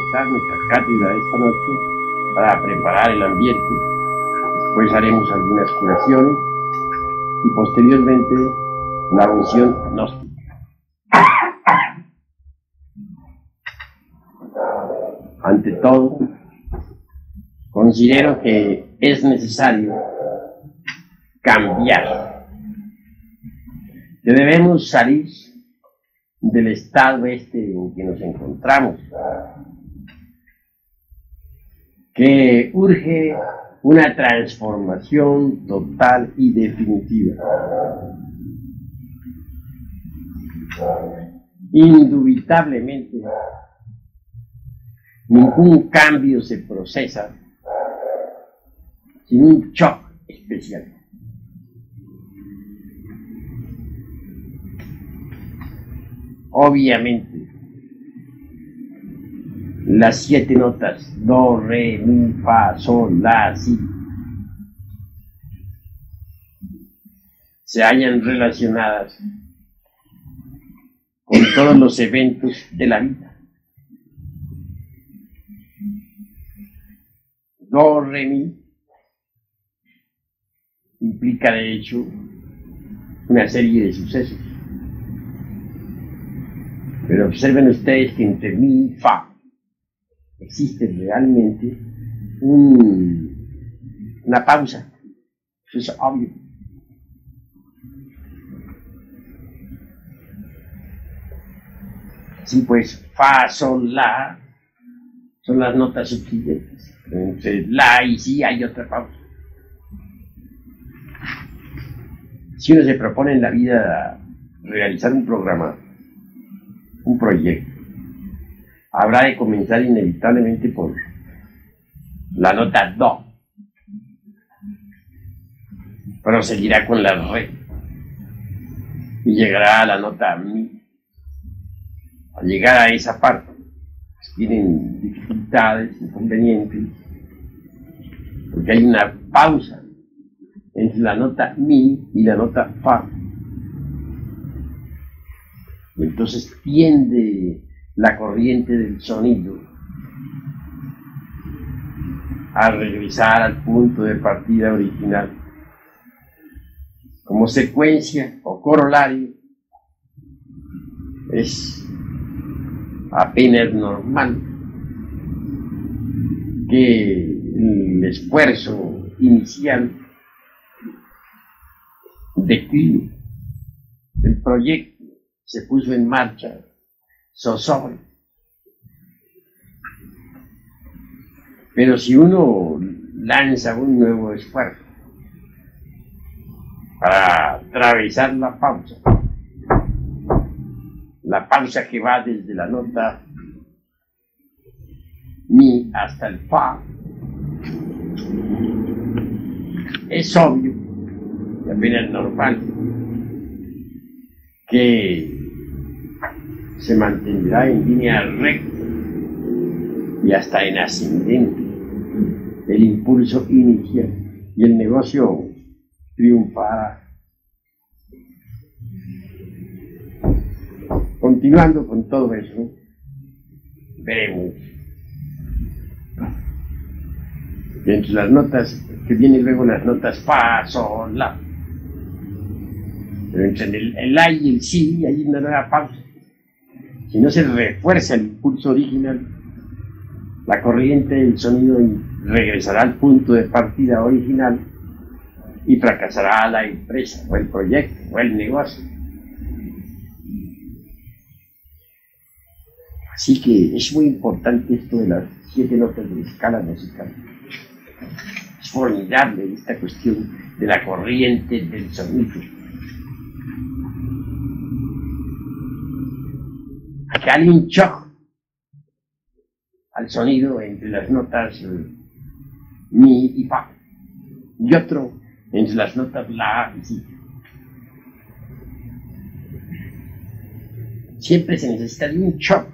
comenzar nuestra cátedra de esta noche para preparar el ambiente. Después haremos algunas curaciones y posteriormente la unción gnóstica. Ante todo, considero que es necesario cambiar, que debemos salir del estado en que nos encontramos, que urge una transformación total y definitiva. Indubitablemente, ningún cambio se procesa sin un shock especial. Obviamente, las 7 notas do, re, mi, fa, sol, la, si se hallan relacionadas con todos los eventos de la vida. Do, re, mi implica de hecho una serie de sucesos. Pero observen ustedes que entre mi y fa existe realmente una pausa. Eso es obvio. Sí, pues fa, sol, la son las notas subsiguientes. Entre la y si hay otra pausa. Si uno se propone en la vida realizar un programa, un proyecto, habrá de comenzar inevitablemente por la nota do, proseguirá con la re y llegará a la nota mi. Al llegar a esa parte, tienen dificultades, inconvenientes, porque hay una pausa entre la nota mi y la nota fa. Y entonces tiende la corriente del sonido a regresar al punto de partida original. Como secuencia o corolario, es apenas normal que el esfuerzo inicial decline. El proyecto se puso en marcha, zozobra. Pero si uno lanza un nuevo esfuerzo para atravesar la pausa que va desde la nota mi hasta el fa, es obvio y apenas normal que se mantendrá en línea recta y hasta en ascendente el impulso inicial y el negocio triunfará. Continuando con todo eso, veremos que entre las notas que vienen luego las notas fa, sol, la, pero entre el la y el si hay una nueva pausa. Si no se refuerza el impulso original, la corriente del sonido regresará al punto de partida original y fracasará la empresa o el proyecto o el negocio. Así que es muy importante esto de las 7 notas de la escala musical. Es formidable esta cuestión de la corriente del sonido. Acá hay un shock al sonido entre las notas mi y fa, y otro entre las notas la y si. Siempre se necesita de un shock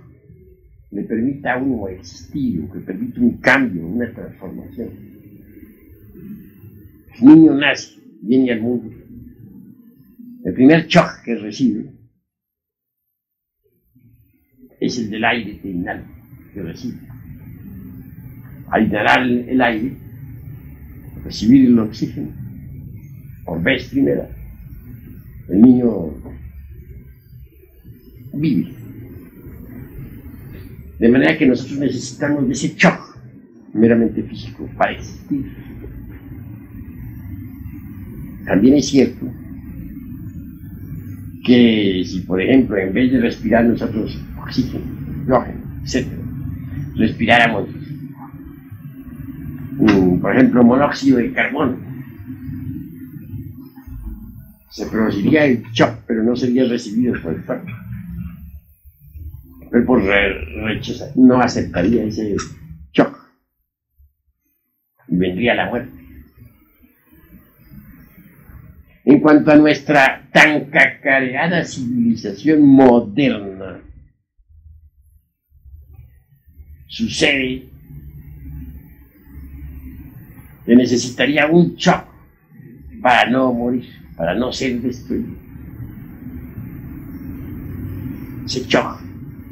que le permita a uno existir, que permita un cambio, una transformación. El niño nace, viene al mundo. El primer shock que recibe es el del aire que inhala, que recibe. a inhalar el aire, recibir el oxígeno, por vez primera, el niño vive. De manera que nosotros necesitamos de ese shock meramente físico para existir. También es cierto que si, por ejemplo, en vez de respirar nosotros oxígeno, hidrógeno, etc., respiráramos, por ejemplo, monóxido de carbono, se produciría el shock, pero no sería recibido por el cuerpo. El cuerpo rechazar, no aceptaría ese shock y vendría la muerte. En cuanto a nuestra tan cacareada civilización moderna, sucede que necesitaría un shock para no morir, para no ser destruido. Ese shock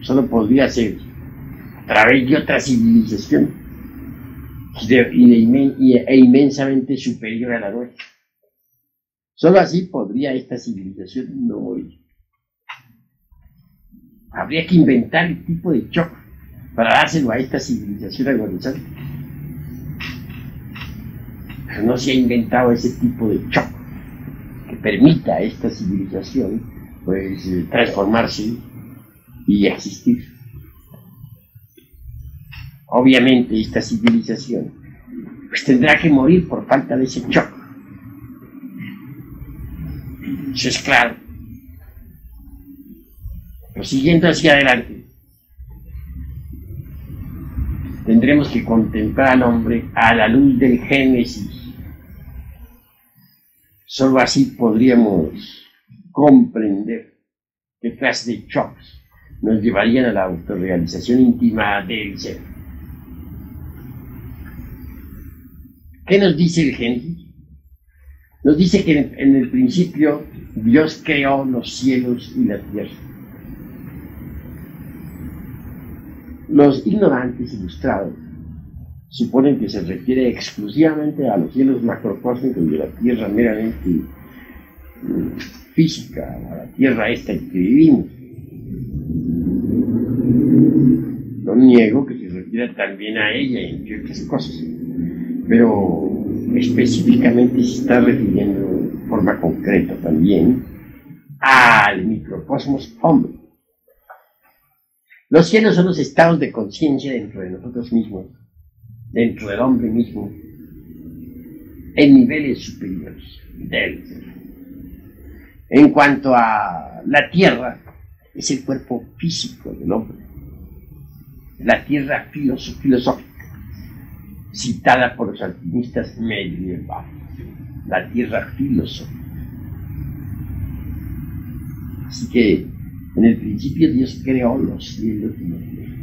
solo podría ser a través de otra civilización e inmensamente superior a la nuestra. Solo así podría esta civilización no morir. Habría que inventar el tipo de shock para dárselo a esta civilización agonizante. Pero no se ha inventado ese tipo de shock que permita a esta civilización pues transformarse y existir. Obviamente esta civilización pues tendrá que morir por falta de ese shock. Eso es claro. Pero siguiendo hacia adelante, tendremos que contemplar al hombre a la luz del Génesis. Solo así podríamos comprender qué clase de shocks nos llevarían a la autorrealización íntima del ser. ¿Qué nos dice el Génesis? Nos dice que en el principio Dios creó los cielos y la tierra. Los ignorantes ilustrados suponen que se refiere exclusivamente a los cielos macrocósmicos de la tierra meramente física, a la tierra esta en que vivimos. No niego que se refiere también a ella en ciertas cosas, pero específicamente se está refiriendo de forma concreta también al microcosmos hombre. Los cielos son los estados de conciencia dentro de nosotros mismos, dentro del hombre mismo, en niveles superiores del ser. En cuanto a la tierra, es el cuerpo físico del hombre, la tierra filosófica, citada por los alquimistas medievales, la tierra filosófica. Así que en el principio Dios creó los cielos y la tierra,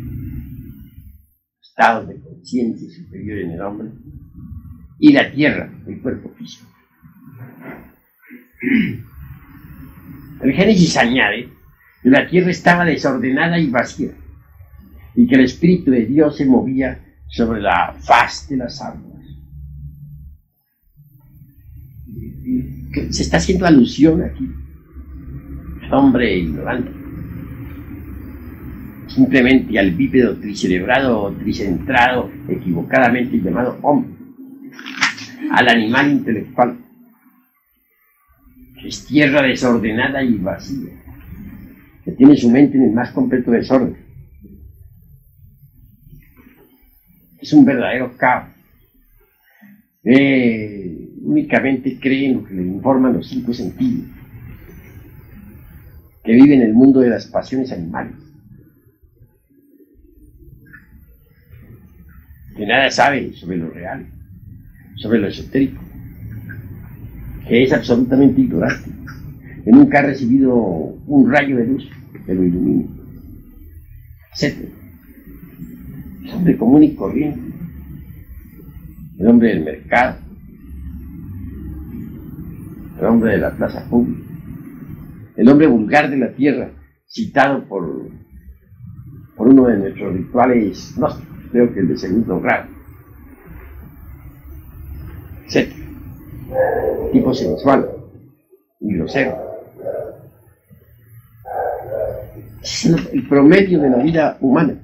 estados de conciencia superior en el hombre, y la tierra, el cuerpo físico. El Génesis añade que la tierra estaba desordenada y vacía, y que el Espíritu de Dios se movía sobre la faz de las aguas. Se está haciendo alusión aquí al hombre ignorante, simplemente al bípedo tricerebrado o tricentrado, equivocadamente llamado hombre, al animal intelectual, que es tierra desordenada y vacía, que tiene su mente en el más completo desorden. Es un verdadero caos. Únicamente cree en lo que le informan los 5 sentidos, que vive en el mundo de las pasiones animales, que nada sabe sobre lo real, sobre lo esotérico, que es absolutamente ignorante, que nunca ha recibido un rayo de luz que lo ilumine, etc. Es hombre común y corriente, el hombre del mercado, el hombre de la plaza pública, el hombre vulgar de la tierra, citado por uno de nuestros rituales gnósticos, creo que el de segundo grado, etc. Tipo sensual y grosero. Ese es el promedio de la vida humana.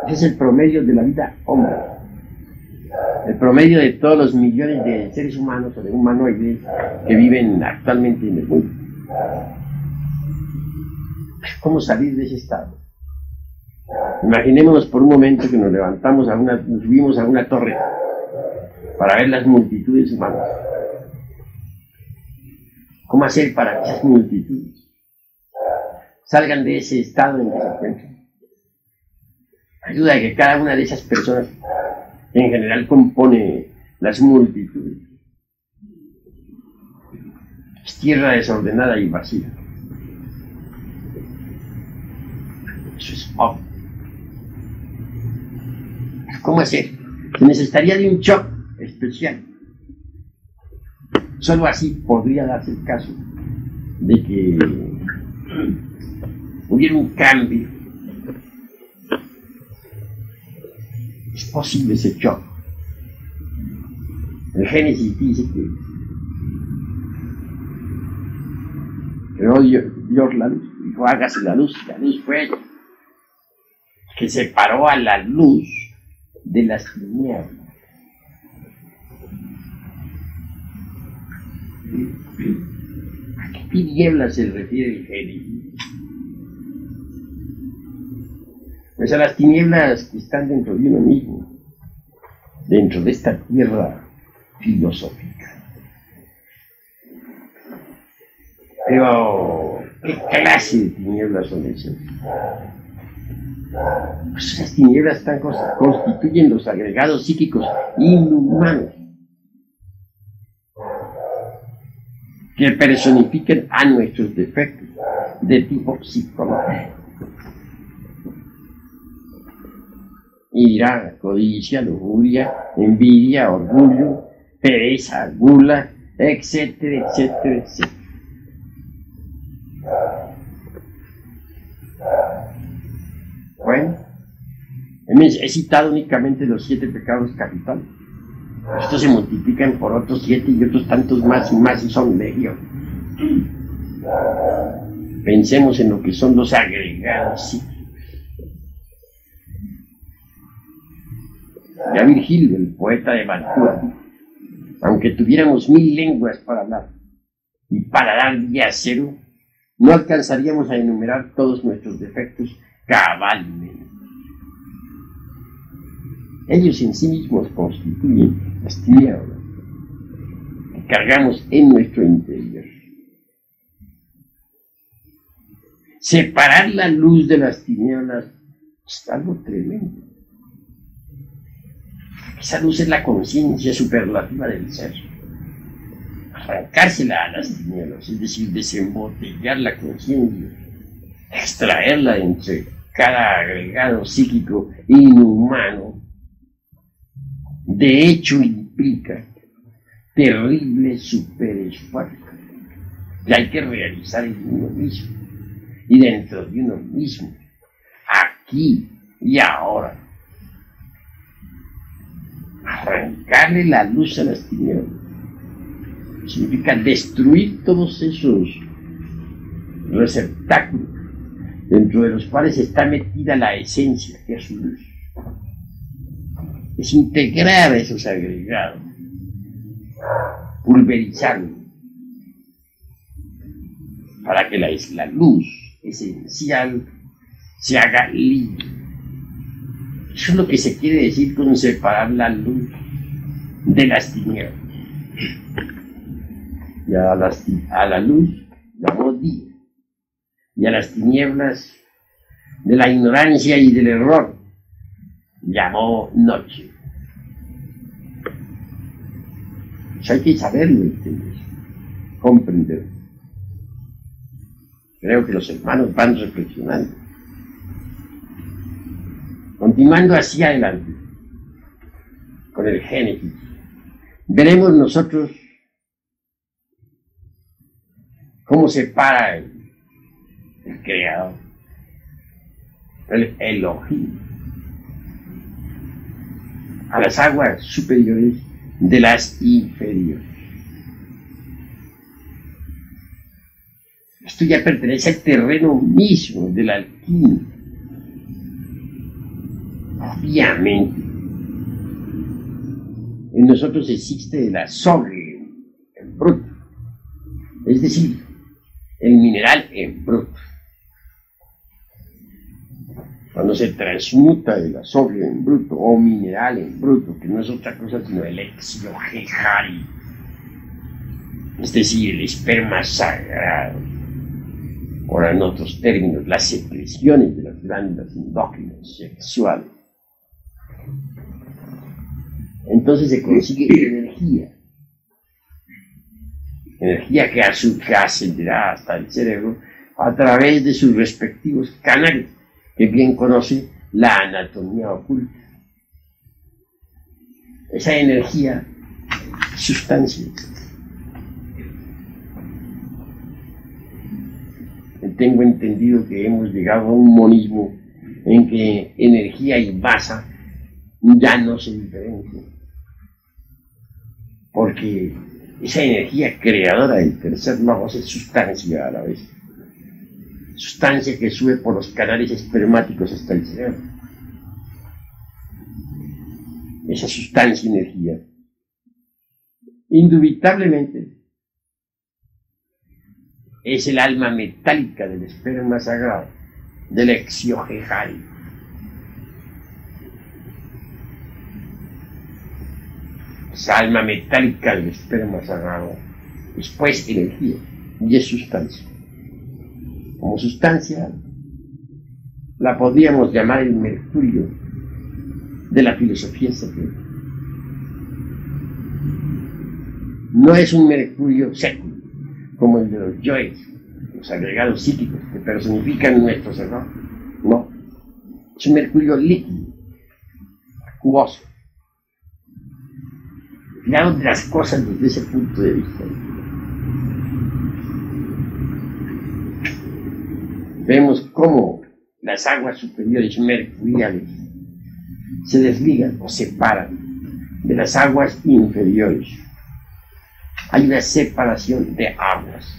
Ese es el promedio de la vida hombre. El promedio de todos los millones de seres humanos o de humanoides que viven actualmente en el mundo. ¿Cómo salir de ese estado? Imaginémonos por un momento que nos levantamos nos subimos a una torre para ver las multitudes humanas. ¿Cómo hacer para que esas multitudes salgan de ese estado en que se encuentran? Ayuda a que cada una de esas personas, que en general compone las multitudes, es tierra desordenada y vacía. Eso es obvio. ¿Cómo hacer? Se necesitaría de un shock especial. Solo así podría darse el caso de que hubiera un cambio. Es posible ese shock. El Génesis dice que creó Dios la luz, dijo hágase la luz fue ella, que separó a la luz de las tinieblas. ¿A qué tinieblas se refiere el Génesis? Pues a las tinieblas que están dentro de uno mismo, dentro de esta tierra filosófica. Pero, ¿qué clase de tinieblas son esas? Pues esas tinieblas constituyen los agregados psíquicos inhumanos que personifican a nuestros defectos de tipo psicológico. Ira, codicia, lujuria, envidia, orgullo, pereza, gula, etcétera, etcétera, etcétera. Bueno, he citado únicamente los 7 pecados capitales. Estos se multiplican por otros 7 y otros tantos más y más y son legión. Pensemos en lo que son los agregados psíquicos. Ya Virgilio, el poeta de Mantua, aunque tuviéramos 1000 lenguas para hablar y para dar día cero, no alcanzaríamos a enumerar todos nuestros defectos cabalmente. Ellos en sí mismos constituyen las tinieblas que cargamos en nuestro interior. Separar la luz de las tinieblas es algo tremendo. Esa luz es la conciencia superlativa del ser. Arrancársela a las tinieblas, es decir, desembotellar la conciencia, extraerla de entre cada agregado psíquico inhumano, de hecho implica terrible superesfuerzo que hay que realizar en uno mismo y dentro de uno mismo, aquí y ahora. Arrancarle la luz a las tinieblas significa destruir todos esos receptáculos dentro de los cuales está metida la esencia, que es su luz. Es integrar esos agregados, pulverizarlos, para que la luz esencial se haga libre. Eso es lo que se quiere decir con separar la luz de las tinieblas. Y a la luz llamó día, y a las tinieblas de la ignorancia y del error llamó noche. Eso hay que saberlo, ¿entiendes? Comprender. Creo que los hermanos van reflexionando. Continuando hacia adelante con el Génesis, veremos nosotros cómo se para el Creador, el Elohim, a las aguas superiores de las inferiores. Esto ya pertenece al terreno mismo de la alquimia. Obviamente, en nosotros existe el azogue en bruto, es decir, el mineral en bruto. Cuando se transmuta el azogue en bruto o mineral en bruto, que no es otra cosa sino el exiohejari, es decir, el esperma sagrado, o en otros términos, las secreciones de las glándulas endócrinas sexuales, entonces se consigue energía que ascenderá hasta el cerebro a través de sus respectivos canales, que bien conoce la anatomía oculta. Esa energía, sustancia. Tengo entendido que hemos llegado a un monismo en que energía y masa ya no se diferencian, porque esa energía creadora del tercer logos es sustancia a la vez, sustancia que sube por los canales espermáticos hasta el cerebro. Esa sustancia, energía, indubitablemente es el alma metálica del esperma sagrado, del exiohejari. Esa alma metálica del esperma sagrado es pues energía y es sustancia. Como sustancia la podríamos llamar el mercurio de la filosofía secreta. No es un mercurio seco como el de los yoes, los agregados psíquicos que personifican nuestros errores. No, es un mercurio líquido, acuoso. Miramos de las cosas desde ese punto de vista. Vemos cómo las aguas superiores mercuriales se desligan o separan de las aguas inferiores. Hay una separación de aguas.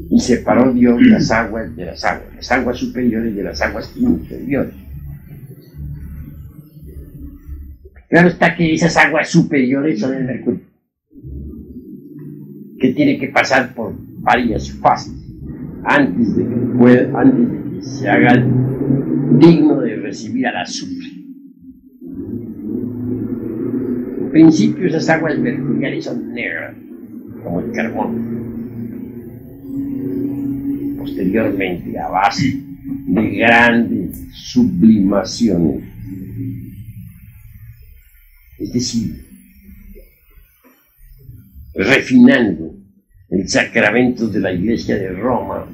Y separó Dios las aguas superiores de las aguas inferiores. Claro está que esas aguas superiores son el mercurio, que tiene que pasar por varias fases antes de que se haga digno de recibir al azufre. En principio esas aguas mercuriales son negras, como el carbón. Posteriormente, a base de grandes sublimaciones, es decir, refinando el sacramento de la Iglesia de Roma,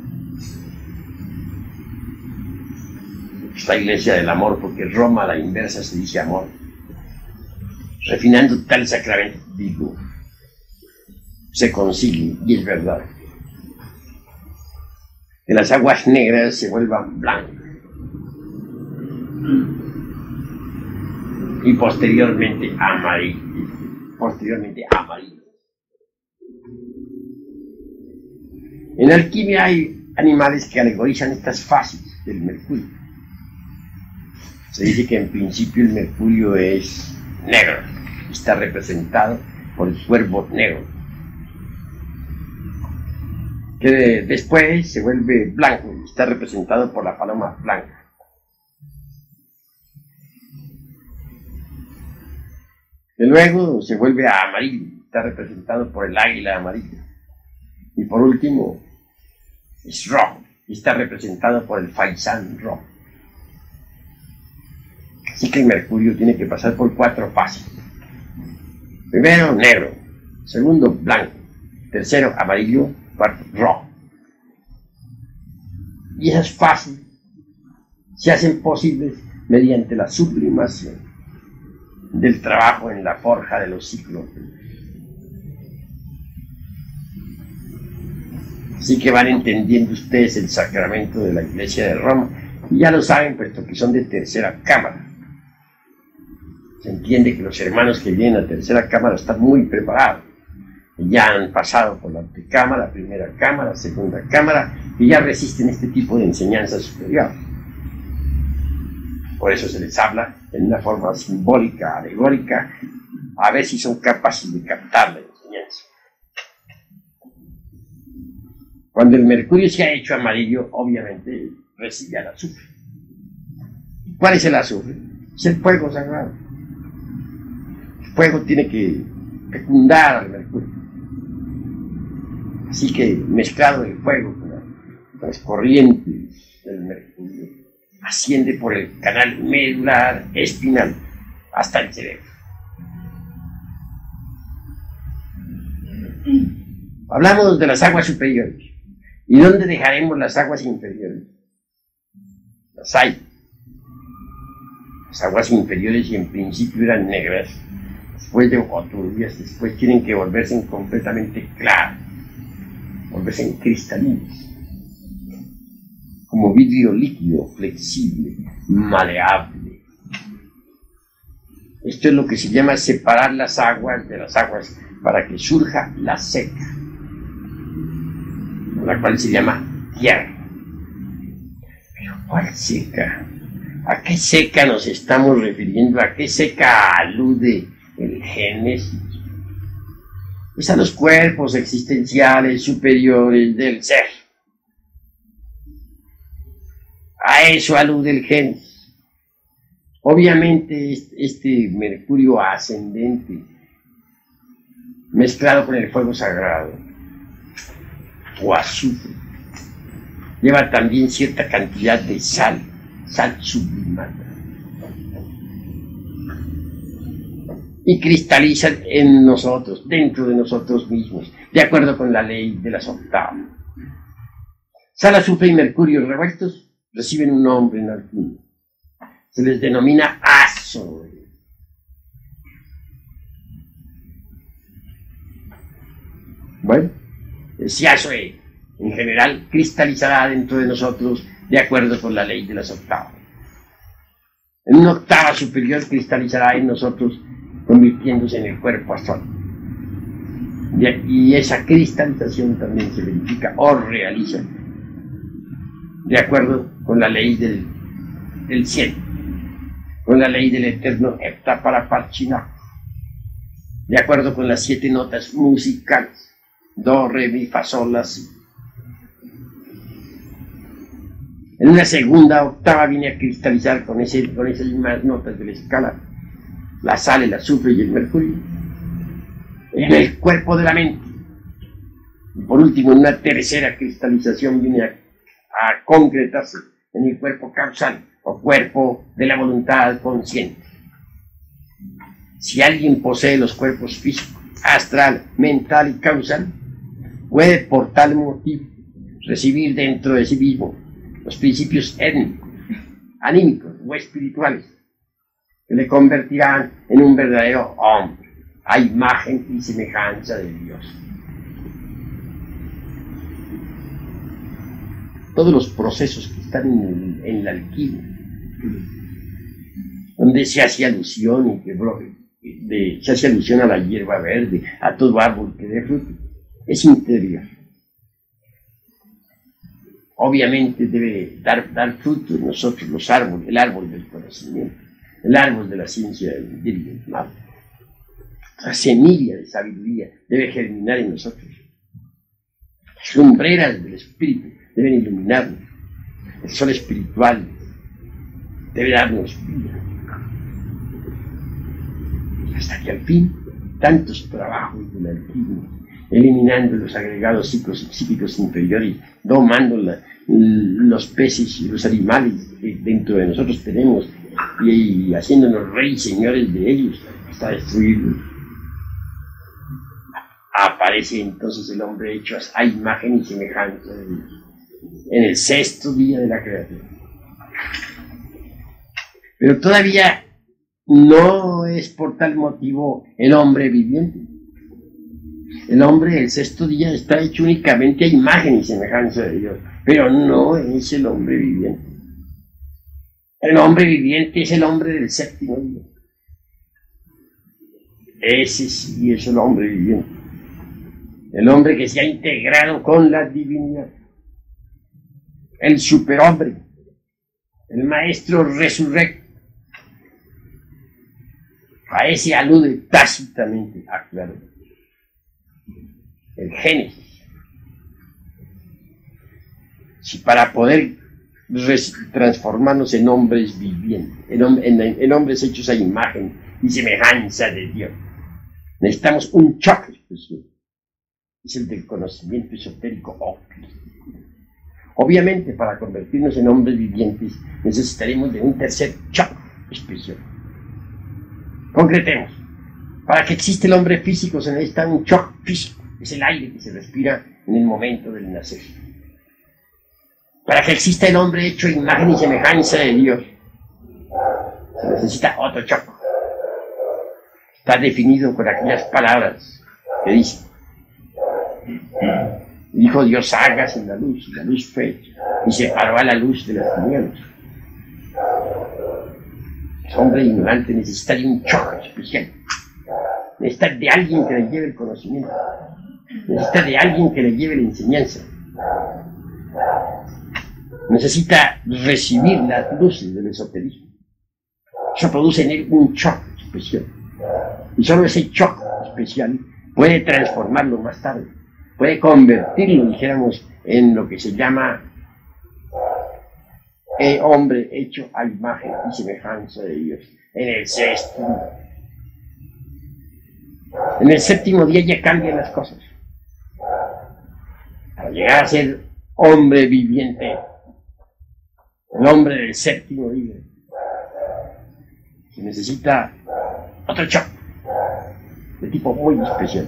esta Iglesia del amor, porque Roma a la inversa se dice amor, refinando tal sacramento, digo, se consigue, y es verdad, que las aguas negras se vuelvan blancas y posteriormente amarillas. En alquimia hay animales que alegorizan estas fases del mercurio. Se dice que en principio el mercurio es negro, está representado por el cuervo negro, que después se vuelve blanco y está representado por la paloma blanca. Que luego se vuelve a amarillo, está representado por el águila amarilla. Y por último, es rojo, y está representado por el faisán rojo. Así que el mercurio tiene que pasar por 4 fases. Primero, negro. Segundo, blanco. Tercero, amarillo. Cuarto, rojo. Y esas fases se hacen posibles mediante la sublimación del trabajo en la forja de los ciclos. Así que van entendiendo ustedes el sacramento de la Iglesia de Roma, y ya lo saben, puesto que son de tercera cámara. Se entiende que los hermanos que vienen a la tercera cámara están muy preparados. Ya han pasado por la antecámara, primera cámara, segunda cámara, y ya resisten este tipo de enseñanza superior. Por eso se les habla en una forma simbólica, alegórica, a ver si son capaces de captar la enseñanza. Cuando el mercurio se ha hecho amarillo, obviamente recibe el azufre. ¿Cuál es el azufre? Es el fuego sagrado. El fuego tiene que fecundar al mercurio. Así que mezclado el fuego con las corrientes del mercurio, asciende por el canal medular espinal hasta el cerebro. Hablamos de las aguas superiores. ¿Y dónde dejaremos las aguas inferiores? Las hay. Las aguas inferiores, y en principio eran negras, después de turbias, después tienen que volverse completamente claras, volverse cristalinas, como vidrio líquido, flexible, maleable. Esto es lo que se llama separar las aguas de las aguas para que surja la seca, la cual se llama tierra. Pero ¿cuál seca? ¿A qué seca nos estamos refiriendo? ¿A qué seca alude el Génesis? Pues a los cuerpos existenciales superiores del ser. A eso alude el Génesis. Obviamente este mercurio ascendente, mezclado con el fuego sagrado, o azufre, lleva también cierta cantidad de sal sublimada, y cristaliza en nosotros, dentro de nosotros mismos, de acuerdo con la ley de las octavas. Sal, azufre y mercurio revueltos reciben un nombre en alquimia. Se les denomina azoe. Bueno, ese azoe en general cristalizará dentro de nosotros de acuerdo con la ley de las octavas. En una octava superior cristalizará en nosotros, convirtiéndose en el cuerpo astral. Y esa cristalización también se verifica o realiza de acuerdo con la ley del cielo, con la ley del eterno Heptaparaparchina, de acuerdo con las 7 notas musicales, do, re, mi, fa, sol, la, si. En una segunda octava viene a cristalizar con esas mismas notas de la escala la sal, el azufre y el mercurio en el cuerpo de la mente. Y por último, en una tercera cristalización viene a concretarse en el cuerpo causal o cuerpo de la voluntad consciente. Si alguien posee los cuerpos físico, astral, mental y causal, puede por tal motivo recibir dentro de sí mismo los principios étnicos, anímicos o espirituales que le convertirán en un verdadero hombre, a imagen y semejanza de Dios. Todos los procesos que están en la alquimia, donde se hace alusión se hace alusión a la hierba verde, a todo árbol que dé fruto, es interior. Obviamente debe dar fruto en nosotros los árboles, el árbol del conocimiento, el árbol de la ciencia del vivir y del mal. La semilla de sabiduría debe germinar en nosotros. Las lumbreras del espíritu deben iluminarnos. El sol espiritual debe darnos vida. Hasta que al fin, tantos trabajos de la alquimia, eliminando los agregados psíquicos inferiores, domando los peces y los animales que dentro de nosotros tenemos y haciéndonos reyes y señores de ellos hasta destruirlos. Aparece entonces el hombre hecho a imagen y semejanza de Dios en el 6º día de la creación. Pero todavía no es por tal motivo el hombre viviente. El hombre, el 6º día, está hecho únicamente a imagen y semejanza de Dios, pero no es el hombre viviente. El hombre viviente es el hombre del 7º día. Ese sí es el hombre viviente. El hombre que se ha integrado con la divinidad. El superhombre. El maestro resurrecto. A ese alude tácitamente, claro, el Génesis. Si para poder transformarnos en hombres vivientes, en hombres hechos a imagen y semejanza de Dios, necesitamos un choque especial. Es el del conocimiento esotérico óptico. Obviamente, para convertirnos en hombres vivientes, necesitaremos de un tercer choque especial. Concretemos. Para que exista el hombre físico se necesita un shock físico. Es el aire que se respira en el momento del nacer. Para que exista el hombre hecho imagen y semejanza de Dios, se necesita otro shock. Está definido con aquellas palabras que dice: dijo Dios, hágase la luz, y la luz fue, y separó a la luz de las tinieblas. El hombre ignorante necesita de un choque especial. Necesita de alguien que le lleve el conocimiento. Necesita de alguien que le lleve la enseñanza. Necesita recibir las luces del esoterismo. Eso produce en él un choque especial. Y solo ese choque especial puede transformarlo más tarde. Puede convertirlo, dijéramos, en lo que se llama hombre hecho a imagen y semejanza de Dios. En el sexto. En el séptimo día ya cambian las cosas. Para llegar a ser hombre viviente, el hombre del séptimo día, se necesita otro choque de tipo muy especial.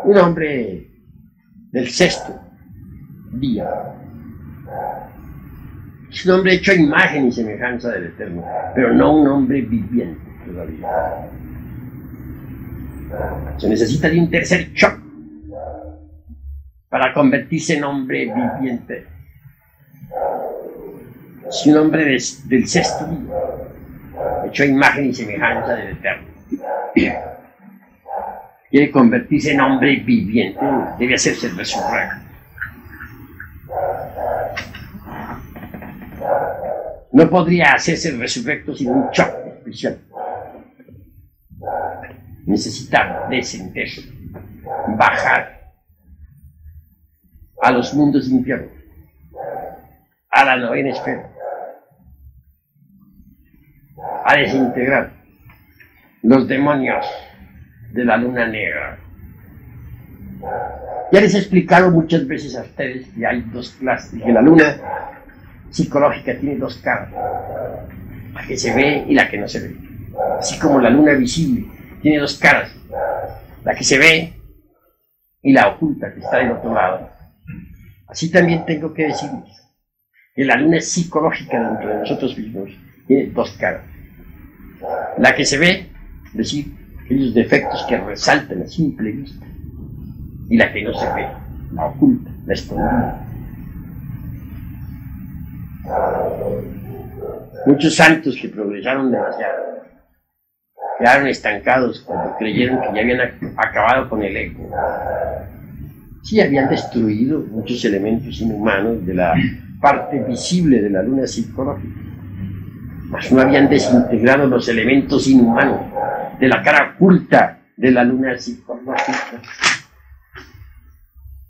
Un hombre del sexto día es un hombre hecho a imagen y semejanza del Eterno, pero no un hombre viviente todavía. Se necesita de un tercer choque para convertirse en hombre viviente. Es un hombre del sexto día, hecho a imagen y semejanza del Eterno. Quiere convertirse en hombre viviente, debe hacerse el resurrecto. No podría hacerse el resurrecto sin un choque especial. Necesita descender, bajar a los mundos infiernos, a la novena esfera, a desintegrar los demonios de la luna negra. Ya les he explicado muchas veces a ustedes que hay dos clases, que la luna psicológica tiene dos caras, la que se ve y la que no se ve, así como la luna visible tiene dos caras, la que se ve y la oculta que está del otro lado. Así también tengo que decirles que la luna psicológica dentro de nosotros mismos tiene dos caras, la que se ve, es decir, aquellos defectos que resaltan a simple vista, y la que no se ve, la oculta, la escondida. Muchos santos que progresaron demasiado quedaron estancados cuando creyeron que ya habían acabado con el ego. Sí, habían destruido muchos elementos inhumanos de la parte visible de la luna psicológica, mas no habían desintegrado los elementos inhumanos de la cara oculta de la luna psicológica.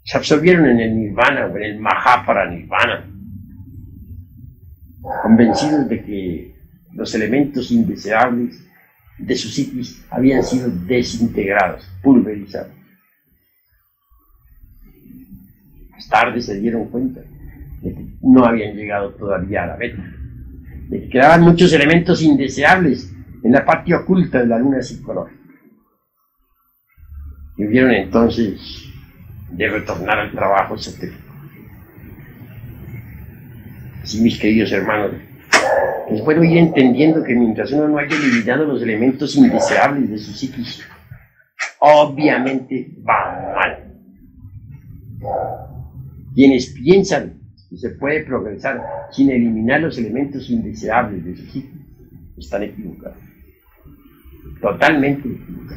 Se absorbieron en el nirvana o en el Mahaparanirvana, convencidos de que los elementos indeseables de sus psiquis habían sido desintegrados, pulverizados. Más tarde se dieron cuenta de que no habían llegado todavía a la meta, de que quedaban muchos elementos indeseables en la parte oculta de la luna psicológica. Y vieron entonces de retornar al trabajo esotérico. Así, mis queridos hermanos, es bueno ir entendiendo que mientras uno no haya eliminado los elementos indeseables de su psiquis, obviamente va mal. Quienes piensan que se puede progresar sin eliminar los elementos indeseables de su psiquis están equivocados. totalmente distinta.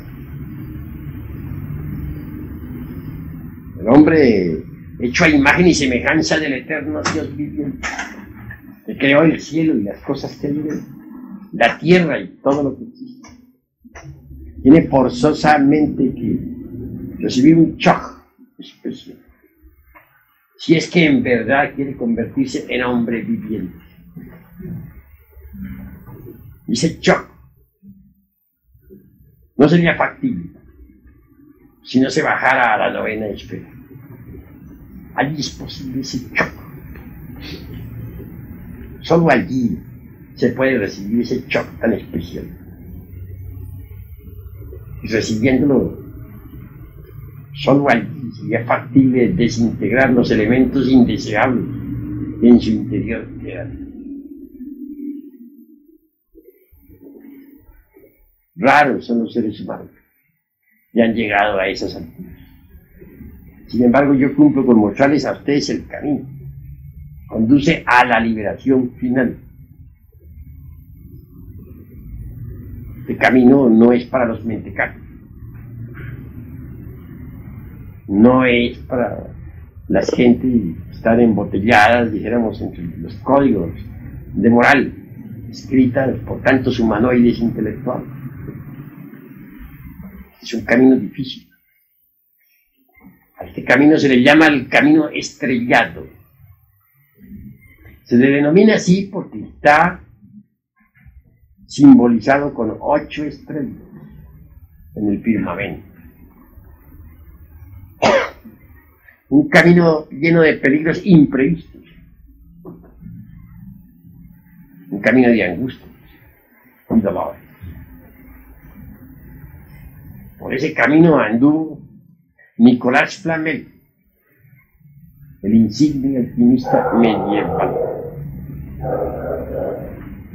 El hombre hecho a imagen y semejanza del eterno Dios viviente, que creó el cielo y las cosas que viven, la tierra y todo lo que existe, tiene forzosamente que recibir un shock especial, si es que en verdad quiere convertirse en hombre viviente. Y ese shock no sería factible si no se bajara a la novena esfera. Allí es posible ese shock. Solo allí se puede recibir ese shock tan especial. Y recibiéndolo, solo allí sería factible desintegrar los elementos indeseables que en su interior quedan. Raros son los seres humanos que han llegado a esas alturas. Sin embargo, yo cumplo con mostrarles a ustedes el camino. Conduce a la liberación final. Este camino no es para los mentecatos. No es para las gentes que están embotelladas, dijéramos, entre los códigos de moral, escritas por tantos humanoides intelectuales. Es un camino difícil. A este camino se le llama el camino estrellado. Se le denomina así porque está simbolizado con 8 estrellas en el firmamento. Un camino lleno de peligros imprevistos. Un camino de angustia y dolor. Por ese camino anduvo Nicolás Flamel, el insigne alquimista medieval.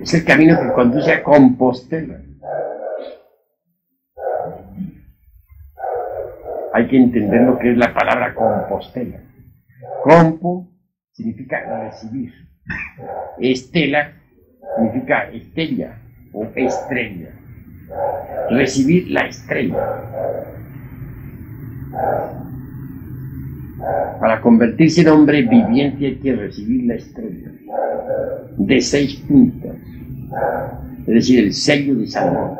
Es el camino que conduce a Compostela. Hay que entender lo que es la palabra Compostela. Compo significa recibir. Estela significa estrella o estrella. Recibir la estrella. Para convertirse en hombre viviente hay que recibir la estrella de 6 puntas, es decir, el sello de Salomón.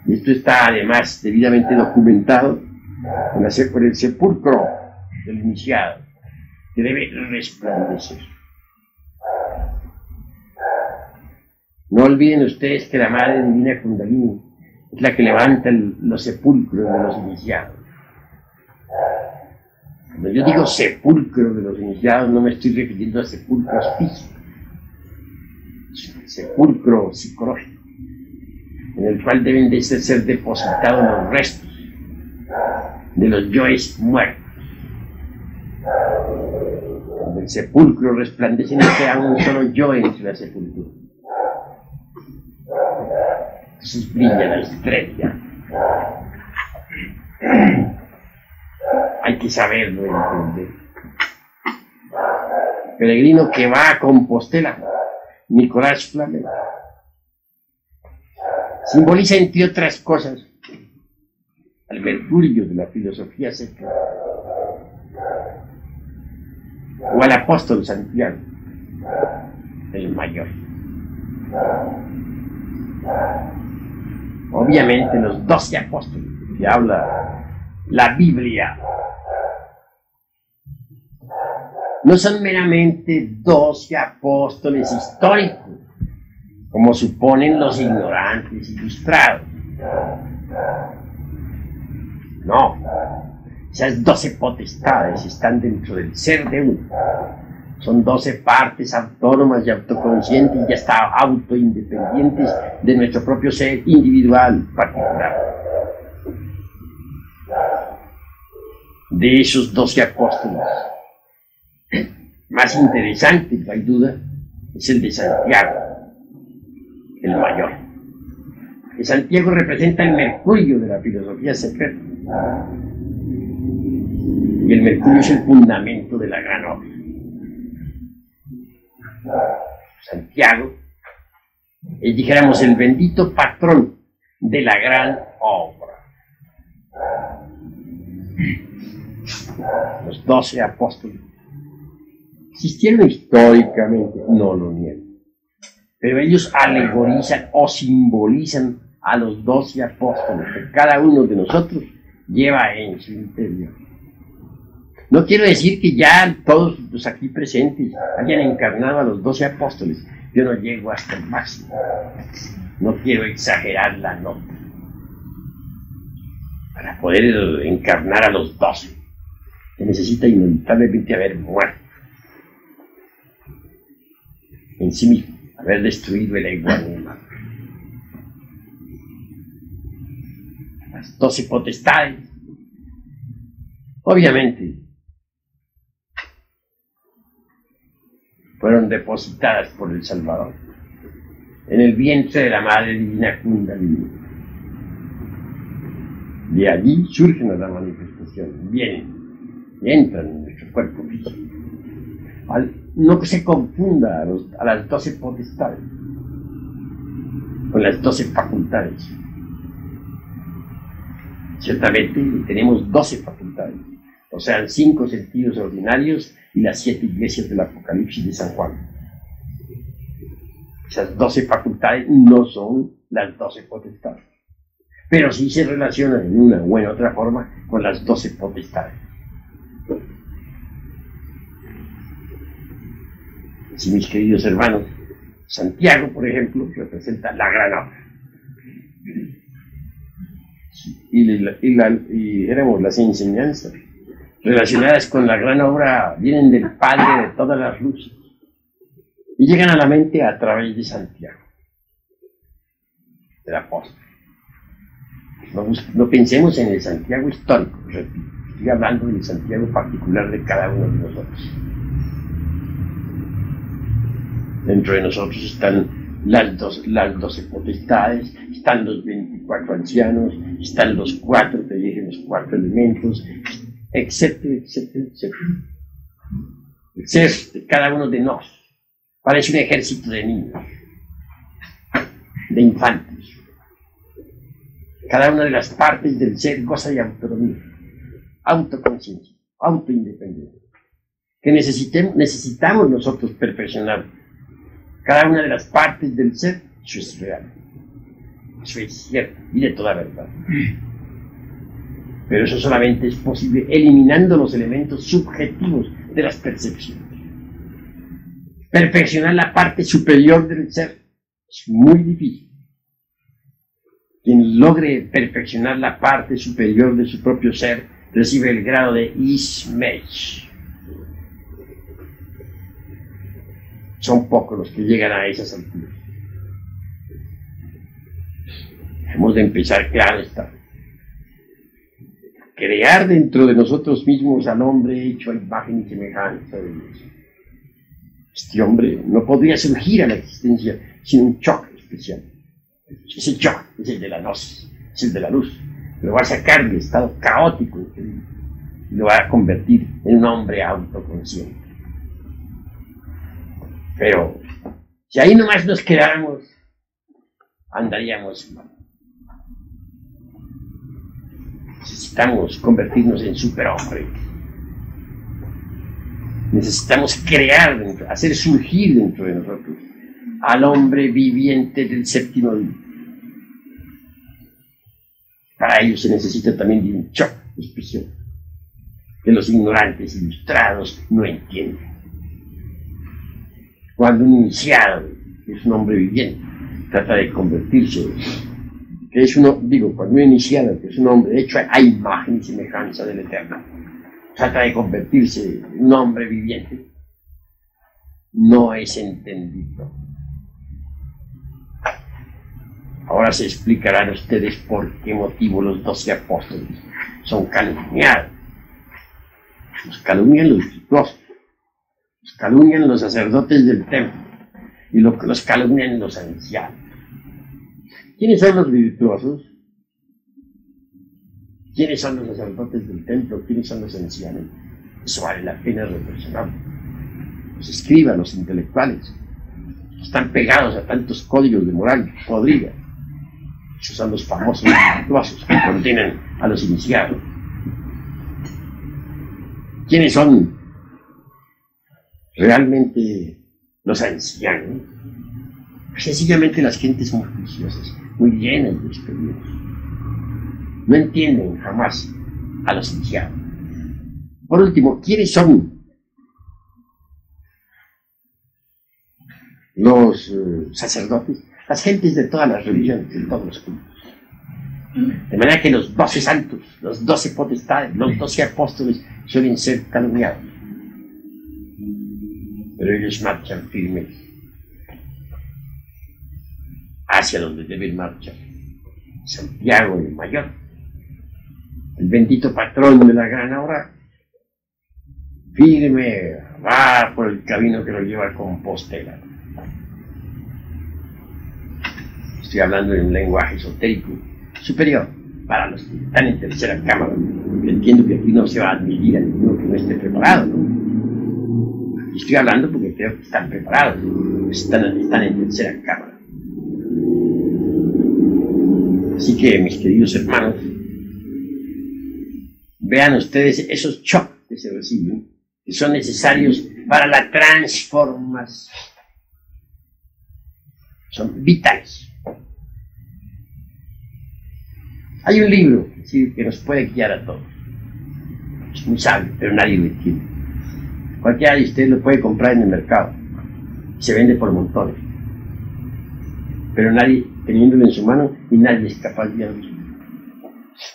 Y esto está además debidamente documentado por el sepulcro del iniciado, que debe resplandecer. No olviden ustedes que la Madre Divina Kundalini es la que levanta los sepulcros de los iniciados. Cuando yo digo sepulcro de los iniciados, no me estoy refiriendo a sepulcros físicos, sepulcro psicológico, en el cual deben de ser depositados los restos de los yoes muertos. Cuando el sepulcro resplandece, no queda un solo yo entre la sepultura. Entonces brilla la estrella. Hay que saberlo entender. Peregrino que va a Compostela, Nicolás Flamel, simboliza, entre otras cosas, al Mercurio de la filosofía secreta, o al apóstol Santiago, el mayor. Obviamente los 12 apóstoles que habla la Biblia no son meramente 12 apóstoles históricos, como suponen los ignorantes ilustrados. No, esas 12 potestades están dentro del ser de uno. Son 12 partes autónomas y autoconscientes y hasta autoindependientes de nuestro propio ser individual particular. De esos 12 apóstoles, más interesante, no hay duda, es el de Santiago, el mayor. Que Santiago representa el Mercurio de la filosofía secreta. Y el Mercurio es el fundamento de la gran obra. Santiago dijéramos, el bendito patrón de la gran obra. Los 12 apóstoles existieron históricamente, no lo niego, pero ellos alegorizan o simbolizan a los 12 apóstoles que cada uno de nosotros lleva en su interior. No quiero decir que ya todos los aquí presentes hayan encarnado a los 12 apóstoles. Yo no llego hasta el máximo. No quiero exagerar la nota. Para poder encarnar a los 12, se necesita inevitablemente haber muerto en sí mismo, haber destruido el ego animal. Las 12 potestades, obviamente, fueron depositadas por el Salvador en el vientre de la Madre Divina Kundalini. De allí surgen las manifestaciones, vienen y entran en nuestro cuerpo físico. No que se confunda a las 12 potestades con las 12 facultades. Ciertamente tenemos 12 facultades, o sea, 5 sentidos ordinarios y las 7 iglesias del Apocalipsis de San Juan. Esas 12 facultades no son las 12 potestades, pero sí se relacionan en una u en otra forma con las 12 potestades. Si mis queridos hermanos, Santiago, por ejemplo, representa la gran obra. Y éramos las enseñanzas relacionadas con la gran obra vienen del Padre de todas las luces y llegan a la mente a través de Santiago, del apóstol. No pensemos en el Santiago histórico, repito, estoy hablando del Santiago particular de cada uno de nosotros. Dentro de nosotros están las 12 potestades, están los 24 ancianos, están los 4, te dije, los 4 elementos, etcétera, etcétera, etcétera. El ser de cada uno de nosotros parece un ejército de niños, de infantes. Cada una de las partes del ser goza de autonomía, autoconciencia, autoindependencia, que necesitamos nosotros perfeccionar. Cada una de las partes del ser, eso es real, eso es cierto y de toda verdad. Pero eso solamente es posible eliminando los elementos subjetivos de las percepciones. Perfeccionar la parte superior del ser es muy difícil. Quien logre perfeccionar la parte superior de su propio ser recibe el grado de Ismech. Son pocos los que llegan a esas alturas. Hemos de empezar, claro está, crear dentro de nosotros mismos al hombre hecho a imagen y semejanza de Dios. Este hombre no podría surgir a la existencia sin un choque especial. Ese choque es el de la gnosis, es el de la luz. Lo va a sacar del estado caótico y lo va a convertir en un hombre autoconsciente. Pero si ahí nomás nos quedáramos, andaríamos mal. Necesitamos convertirnos en superhombre. Necesitamos crear, hacer surgir dentro de nosotros al hombre viviente del séptimo día. Para ello se necesita también de un choque especial que los ignorantes ilustrados no entienden. Cuando un iniciado, que es un hombre viviente, trata de convertirse, cuando un iniciado, que es un hombre hecho a imagen y semejanza del Eterno, trata de convertirse en un hombre viviente, no es entendido. Ahora se explicarán ustedes por qué motivo los 12 apóstoles son calumniados. Los calumnian los virtuosos, los calumnian los sacerdotes del templo y los calumnian los ancianos. ¿Quiénes son los virtuosos? ¿Quiénes son los sacerdotes del templo? ¿Quiénes son los ancianos? Eso vale la pena reflexionar. Los escribas, los intelectuales, están pegados a tantos códigos de moral podrida. Esos son los famosos virtuosos que contienen a los iniciados. ¿Quiénes son realmente los ancianos? Sencillamente las gentes muy juiciosas, muy llenas de experiencia. No entienden jamás a los iniciados. Por último, ¿quiénes son los sacerdotes? Las gentes de todas las religiones, de todos los cultos. De manera que los 12 santos, los 12 potestades, los 12 apóstoles suelen ser calumniados. Pero ellos marchan firmes hacia donde deben marchar. Santiago el Mayor, el bendito patrón de la gran obra, firme va por el camino que lo lleva a Compostela. Estoy hablando en un lenguaje esotérico superior para los que están en tercera cámara. Entiendo que aquí no se va a admitir a ninguno que no esté preparado, ¿no? Estoy hablando porque creo que están preparados, están en tercera cámara. Así que, mis queridos hermanos, vean ustedes esos choques que se reciben, que son necesarios para la transformación. Son vitales. Hay un libro que nos puede guiar a todos. Es muy sabio, pero nadie lo entiende. Cualquiera de ustedes lo puede comprar en el mercado. Se vende por montones. Pero nadie, teniéndolo en su mano, y nadie es capaz de abrirlo.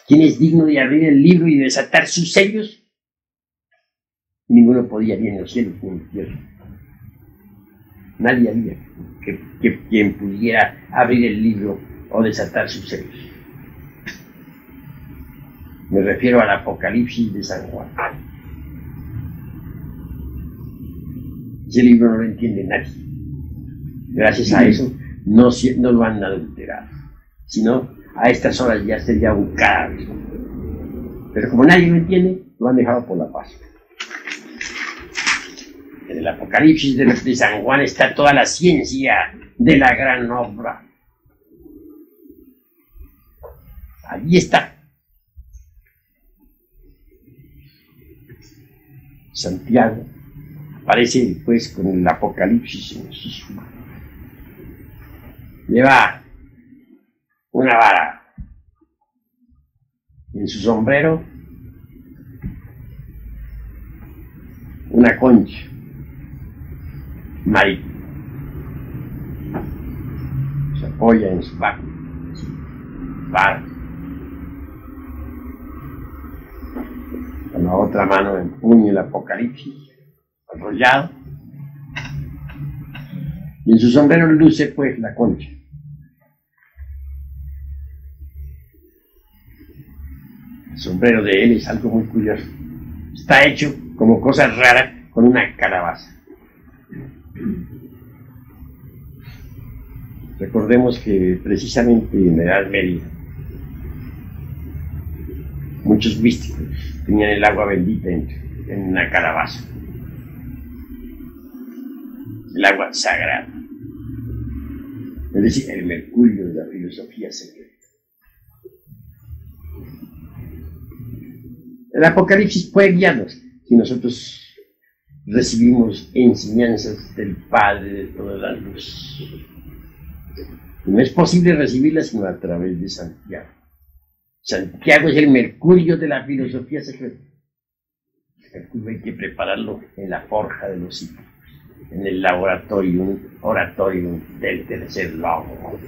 ¿Quién es digno de abrir el libro y de desatar sus sellos? Ninguno podía, ni en los cielos ni en la tierra. Nadie había quien pudiera abrir el libro o desatar sus sellos. Me refiero al Apocalipsis de San Juan. Ese libro no lo entiende nadie. Gracias a eso no lo han adulterado. Sino a estas horas ya sería un cadáver. Pero como nadie lo entiende, lo han dejado por la paz. En el Apocalipsis de San Juan está toda la ciencia de la gran obra. Allí está. Santiago aparece pues con el Apocalipsis en sus manos. Lleva una vara en su sombrero, una concha marítima. Se apoya en su vara. Con la otra mano empuña el Apocalipsis enrollado, y en su sombrero luce pues la concha. El sombrero de él es algo muy curioso. Está hecho como cosa rara con una calabaza. Recordemos que precisamente en la Edad Media muchos místicos tenían el agua bendita en una calabaza, el agua sagrada, es decir, el mercurio de la filosofía secreta. El Apocalipsis puede guiarnos si nosotros recibimos enseñanzas del Padre de toda la luz. Y no es posible recibirlas sino a través de Santiago. Santiago es el mercurio de la filosofía secreta. El mercurio hay que prepararlo en la forja de los siglos, en el laboratorium del tercer logo.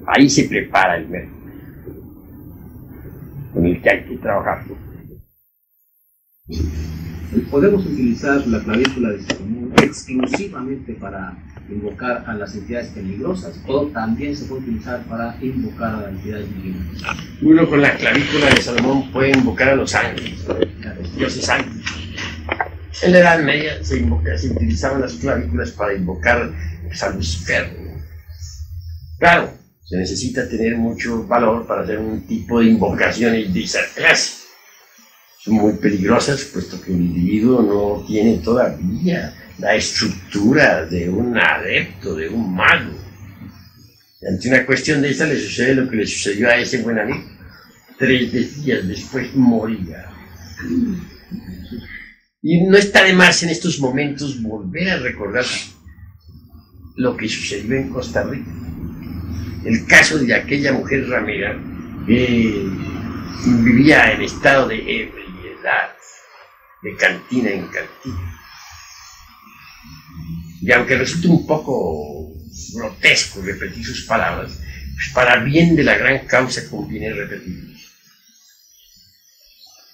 Ahí se prepara el mercurio, con el que hay que trabajar. ¿Podemos utilizar la clavícula de Salomón exclusivamente para invocar a las entidades peligrosas o también se puede utilizar para invocar a las entidades divinas? Uno con la clavícula de Salomón puede invocar a los ángeles, a los dioses ángeles. En la Edad Media se utilizaban las clavículas para invocar a Lucifer. Claro, se necesita tener mucho valor para hacer un tipo de invocaciones de esa clase. Son muy peligrosas, puesto que el individuo no tiene todavía la estructura de un adepto, de un mago. Y ante una cuestión de esta le sucede lo que le sucedió a ese buen amigo. 3 días después moría. Y no está de más en estos momentos volver a recordar lo que sucedió en Costa Rica. El caso de aquella mujer ramera que vivía en estado de ebriedad, de cantina en cantina. Y aunque resulte un poco grotesco repetir sus palabras, pues para bien de la gran causa conviene repetirlos.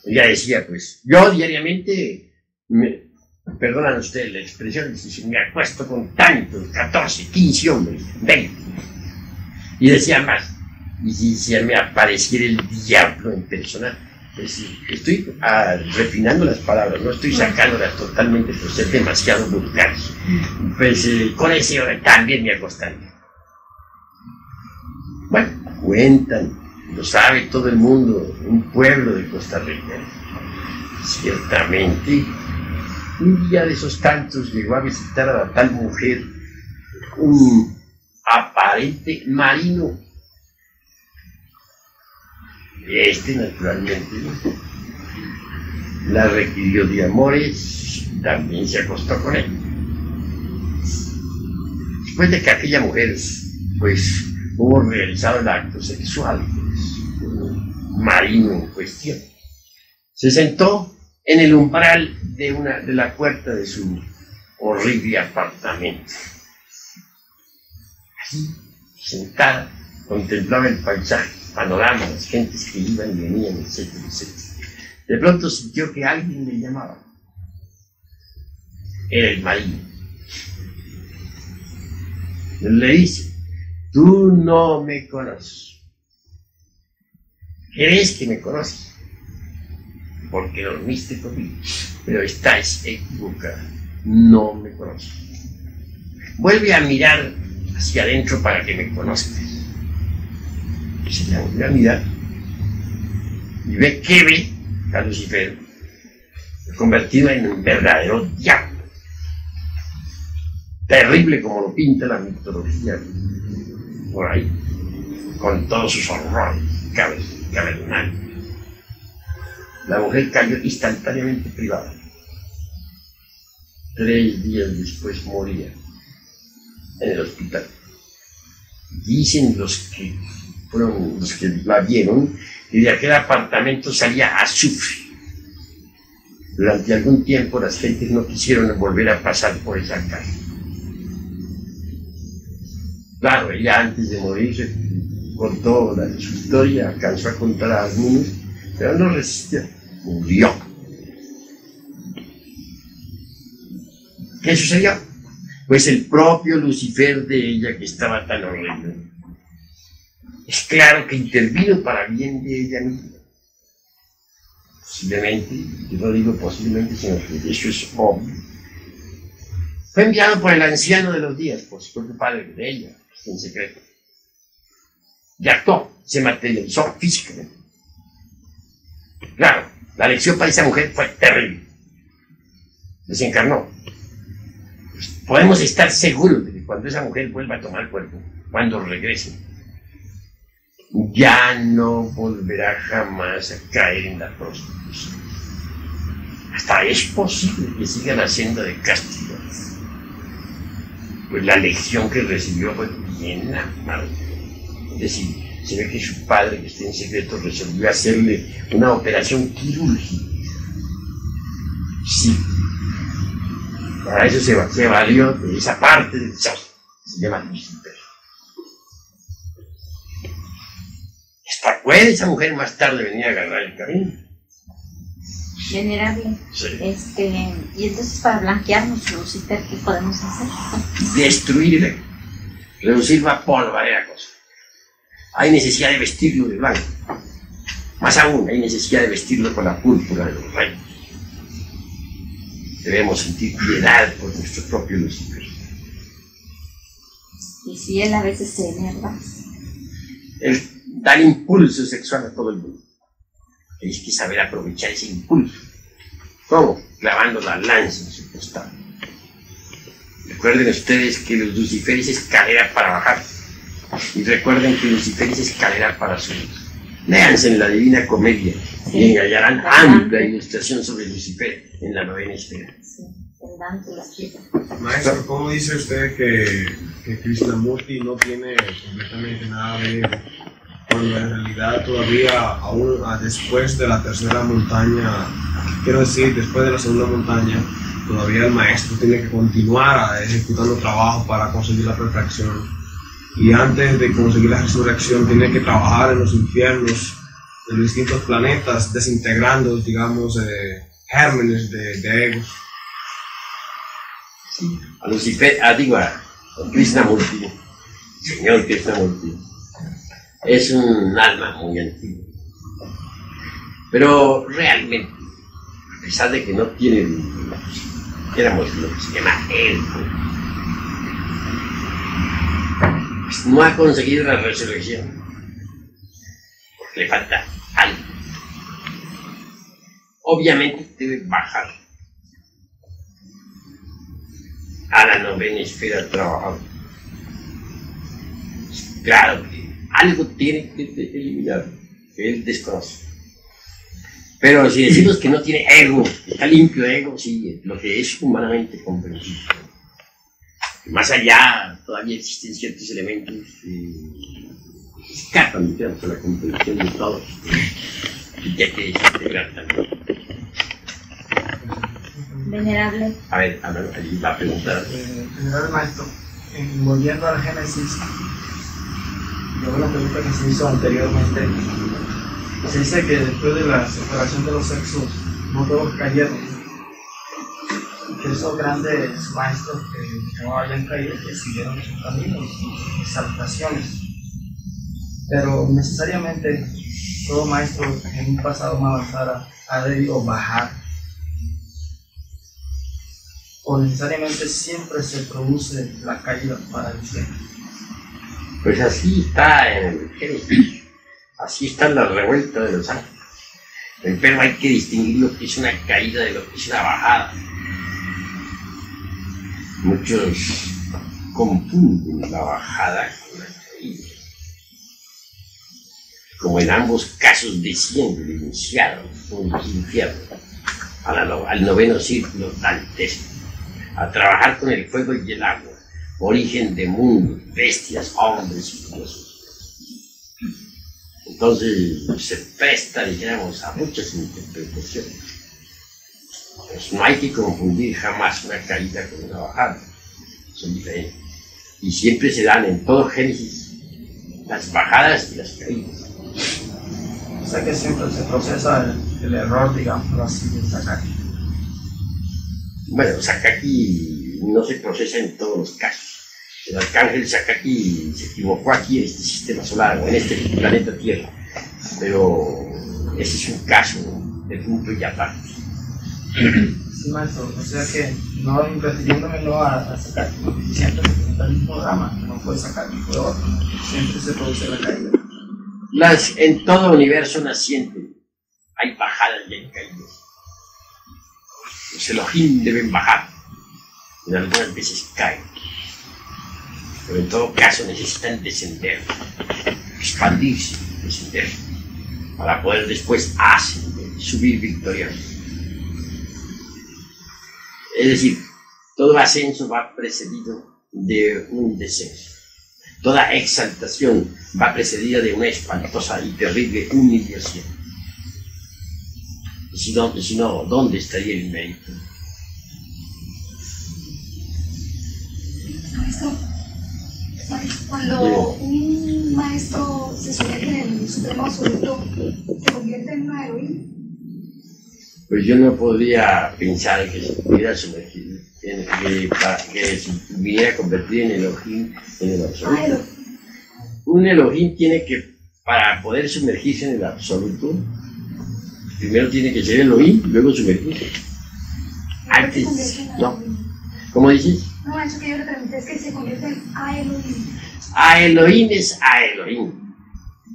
Ella decía, pues, yo diariamente, perdonan ustedes la expresión, me acuesto con tantos, 14, 15 hombres, 20. Y decía más, y si se me apareciera el diablo en persona, pues estoy refinando las palabras, no estoy sacándolas totalmente por ser demasiado vulgares. Pues con ese también me acostaría. Bueno, cuentan, lo sabe todo el mundo, un pueblo de Costa Rica. Ciertamente, un día de esos tantos llegó a visitar a la tal mujer un aparente marino. Naturalmente, la requirió de amores, también se acostó con él. Después de que aquella mujer, pues, hubo realizado el acto sexual, pues, un marino en cuestión, se sentó en el umbral de la puerta de su horrible apartamento. Así, sentada, contemplaba el paisaje, panorama, las gentes que iban y venían, etcétera, etcétera. De pronto sintió que alguien le llamaba. Era el marino. Le dice, tú no me conoces. ¿Crees que me conoces? Porque dormiste conmigo, pero estás equivocada. No me conoces. Vuelve a mirar hacia adentro para que me conozcas. Se le volvió a mirar y ve a Lucifer convertido en un verdadero diablo, terrible como lo pinta la mitología por ahí, con todos sus horrores cabernales. La mujer cayó instantáneamente privada. 3 días después moría en el hospital. Dicen los que fueron los que la vieron, y de aquel apartamento salía azufre. Durante algún tiempo las gentes no quisieron volver a pasar por esa casa. Claro, ella antes de morir contó su historia, alcanzó a contar a algunos, pero no resistió, murió. ¿Qué sucedió? Pues el propio Lucifer de ella, que estaba tan horrible, es claro que intervino para bien de ella misma. Posiblemente, yo no digo posiblemente, sino que eso es obvio. Fue enviado por el anciano de los días, por su propio padre de ella, en secreto. Y actuó, se materializó físicamente. Claro, la lección para esa mujer fue terrible. Desencarnó. Pues podemos estar seguros de que cuando esa mujer vuelva a tomar cuerpo, cuando regrese, ya no volverá jamás a caer en la prostitución. Hasta es posible que siga la senda de castigo. Pues la lección que recibió fue bien amarga. Es decir, se ve que su padre, que está en secreto, resolvió hacerle una operación quirúrgica. Sí. Para eso se valió de esa parte del sol, que se llama Lucifer. Hasta puede esa mujer más tarde venir a agarrar el camino. Venerable. Sí. Y entonces para blanquearnos, Lucifer, ¿qué podemos hacer? Destruirle, reducirlo a polvareda cosa. Hay necesidad de vestirlo de blanco. Más aún, hay necesidad de vestirlo con la púrpura de los reyes. Debemos sentir piedad por nuestro propio Lucifer. Y si él a veces se enerva. Él da el impulso sexual a todo el mundo. Hay que saber aprovechar ese impulso. ¿Cómo? Clavando la lanza en su costado. Recuerden ustedes que Lucifer es escalera para bajar. Y recuerden que Lucifer es escalera para subir. Léanse en la Divina Comedia y hallarán amplia ilustración sobre Lucifer en la novena esfera. Sí, el Dante, la chica. Maestro, ¿cómo dice usted que Krishnamurti no tiene completamente nada de ego? Cuando en realidad todavía, aún después de la tercera montaña, quiero decir, después de la segunda montaña, todavía el maestro tiene que continuar ejecutando trabajo para conseguir la perfección. Y antes de conseguir la resurrección, tiene que trabajar en los infiernos de los distintos planetas, desintegrando, digamos, gérmenes de egos. A Lucifer, digo a Krishnamurti, señor Krishnamurti, es un alma muy antigua. Pero realmente, a pesar de que no tiene, éramos lo que se llama ego, pues no ha conseguido la resurrección, porque le falta algo. Obviamente debe bajar a la novena esfera a trabajar. Claro que algo tiene que eliminar, que él desconoce. Pero si decimos que no tiene ego, que está limpio de ego, sí, lo que es humanamente comprensible. Más allá, todavía existen ciertos elementos que escapan, digamos, a la comprensión de todos, y hay que desintegrar también. Venerable. A ver, allí va a preguntar. Venerable maestro, volviendo al Génesis, yo la pregunta que se hizo anteriormente, se dice que después de la separación de los sexos, no todos cayeron, y que esos grandes maestros que no habían caído, que siguieron sus caminos, sus exaltaciones, pero necesariamente todo maestro en un pasado más avanzado ha debido bajar, o necesariamente siempre se produce la caída para el cielo. Pues así está en el Génesis, así está la revuelta de los ángeles. Pero hay que distinguir lo que es una caída de lo que es una bajada. Muchos confunden la bajada con la caída. Como en ambos casos desciende del infierno al noveno círculo dantesco, a trabajar con el fuego y el agua, origen de mundos, bestias, hombres y dioses. Entonces se presta, dijéramos, a muchas interpretaciones. Pues no hay que confundir jamás una caída con una bajada, son diferentes. Y siempre se dan en todo Génesis las bajadas y las caídas. O sea que siempre se procesa el error, digamos así, de Sakaki. Bueno, Sakaki no se procesa en todos los casos. El arcángel Sakaki se equivocó aquí en este sistema solar o en este planeta Tierra, pero ese es un caso de punto y aparte. Sí, maestro, o sea que no refiriéndome no a Sakaki, siempre se presenta el mismo drama, no fue Sakaki, fue otro, siempre se produce la caída. En todo universo naciente hay bajadas y hay caídas. Los Elohim deben bajar, en algunas veces caen, pero en todo caso necesitan descender, expandirse, descender, para poder después ascender, subir victoriosos. Es decir, todo ascenso va precedido de un descenso. Toda exaltación va precedida de una espantosa y terrible humillación. Si no, ¿dónde estaría el mérito? Maestro, cuando un maestro se sumerge en el supremo absoluto, ¿se convierte en una heroína? Pues yo no podría pensar que se pudiera sumergir, que se pudiera convertir en Elohim en el absoluto. Un Elohim tiene que, para poder sumergirse en el absoluto, primero tiene que ser Elohim, luego sumergirse. Antes, ¿no? ¿Cómo dices? No, eso que yo le pregunté es que se convierte a Elohim. A Elohim es a Elohim,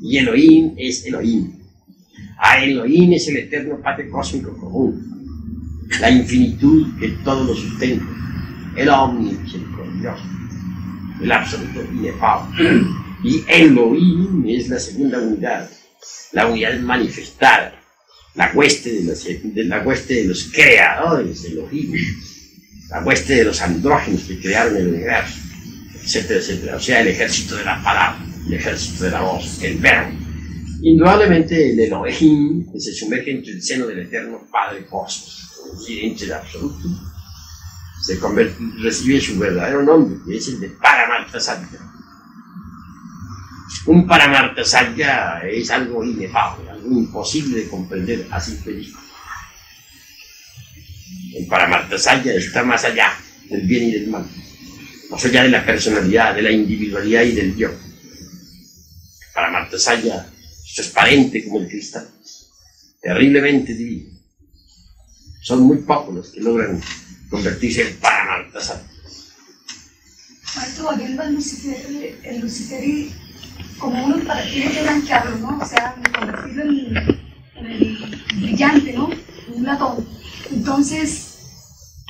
y Elohim es Elohim. A Elohim es el eterno Padre cósmico común, la infinitud que todo lo sustenta, el omnimisericordioso, el absoluto inefable. Y Elohim es la segunda unidad, la unidad manifestada, la hueste de los creadores, Elohim, la hueste de los andrógenos que crearon el universo, etcétera, etcétera. O sea, el ejército de la palabra, el ejército de la voz, el verbo. Indudablemente el Elohim, que se sumerge entre el seno del eterno Padre Cosmos, el absoluto, recibe su verdadero nombre, que es el de Paramartasatya. Un Paramartasatya es algo inefable, algo imposible de comprender a simple vista. El Paramartasatya está más allá del bien y del mal, más allá de la personalidad, de la individualidad y del yo. Paramartasatya es transparente como el cristal, terriblemente divino. Son muy pocos los que logran convertirse en Paramartasatya. Maestro, volviendo al Lucifer, el Lucifer como uno tiene que blanquearlo, ¿no? O sea, convertirlo en el brillante, ¿no? En un latón. Entonces,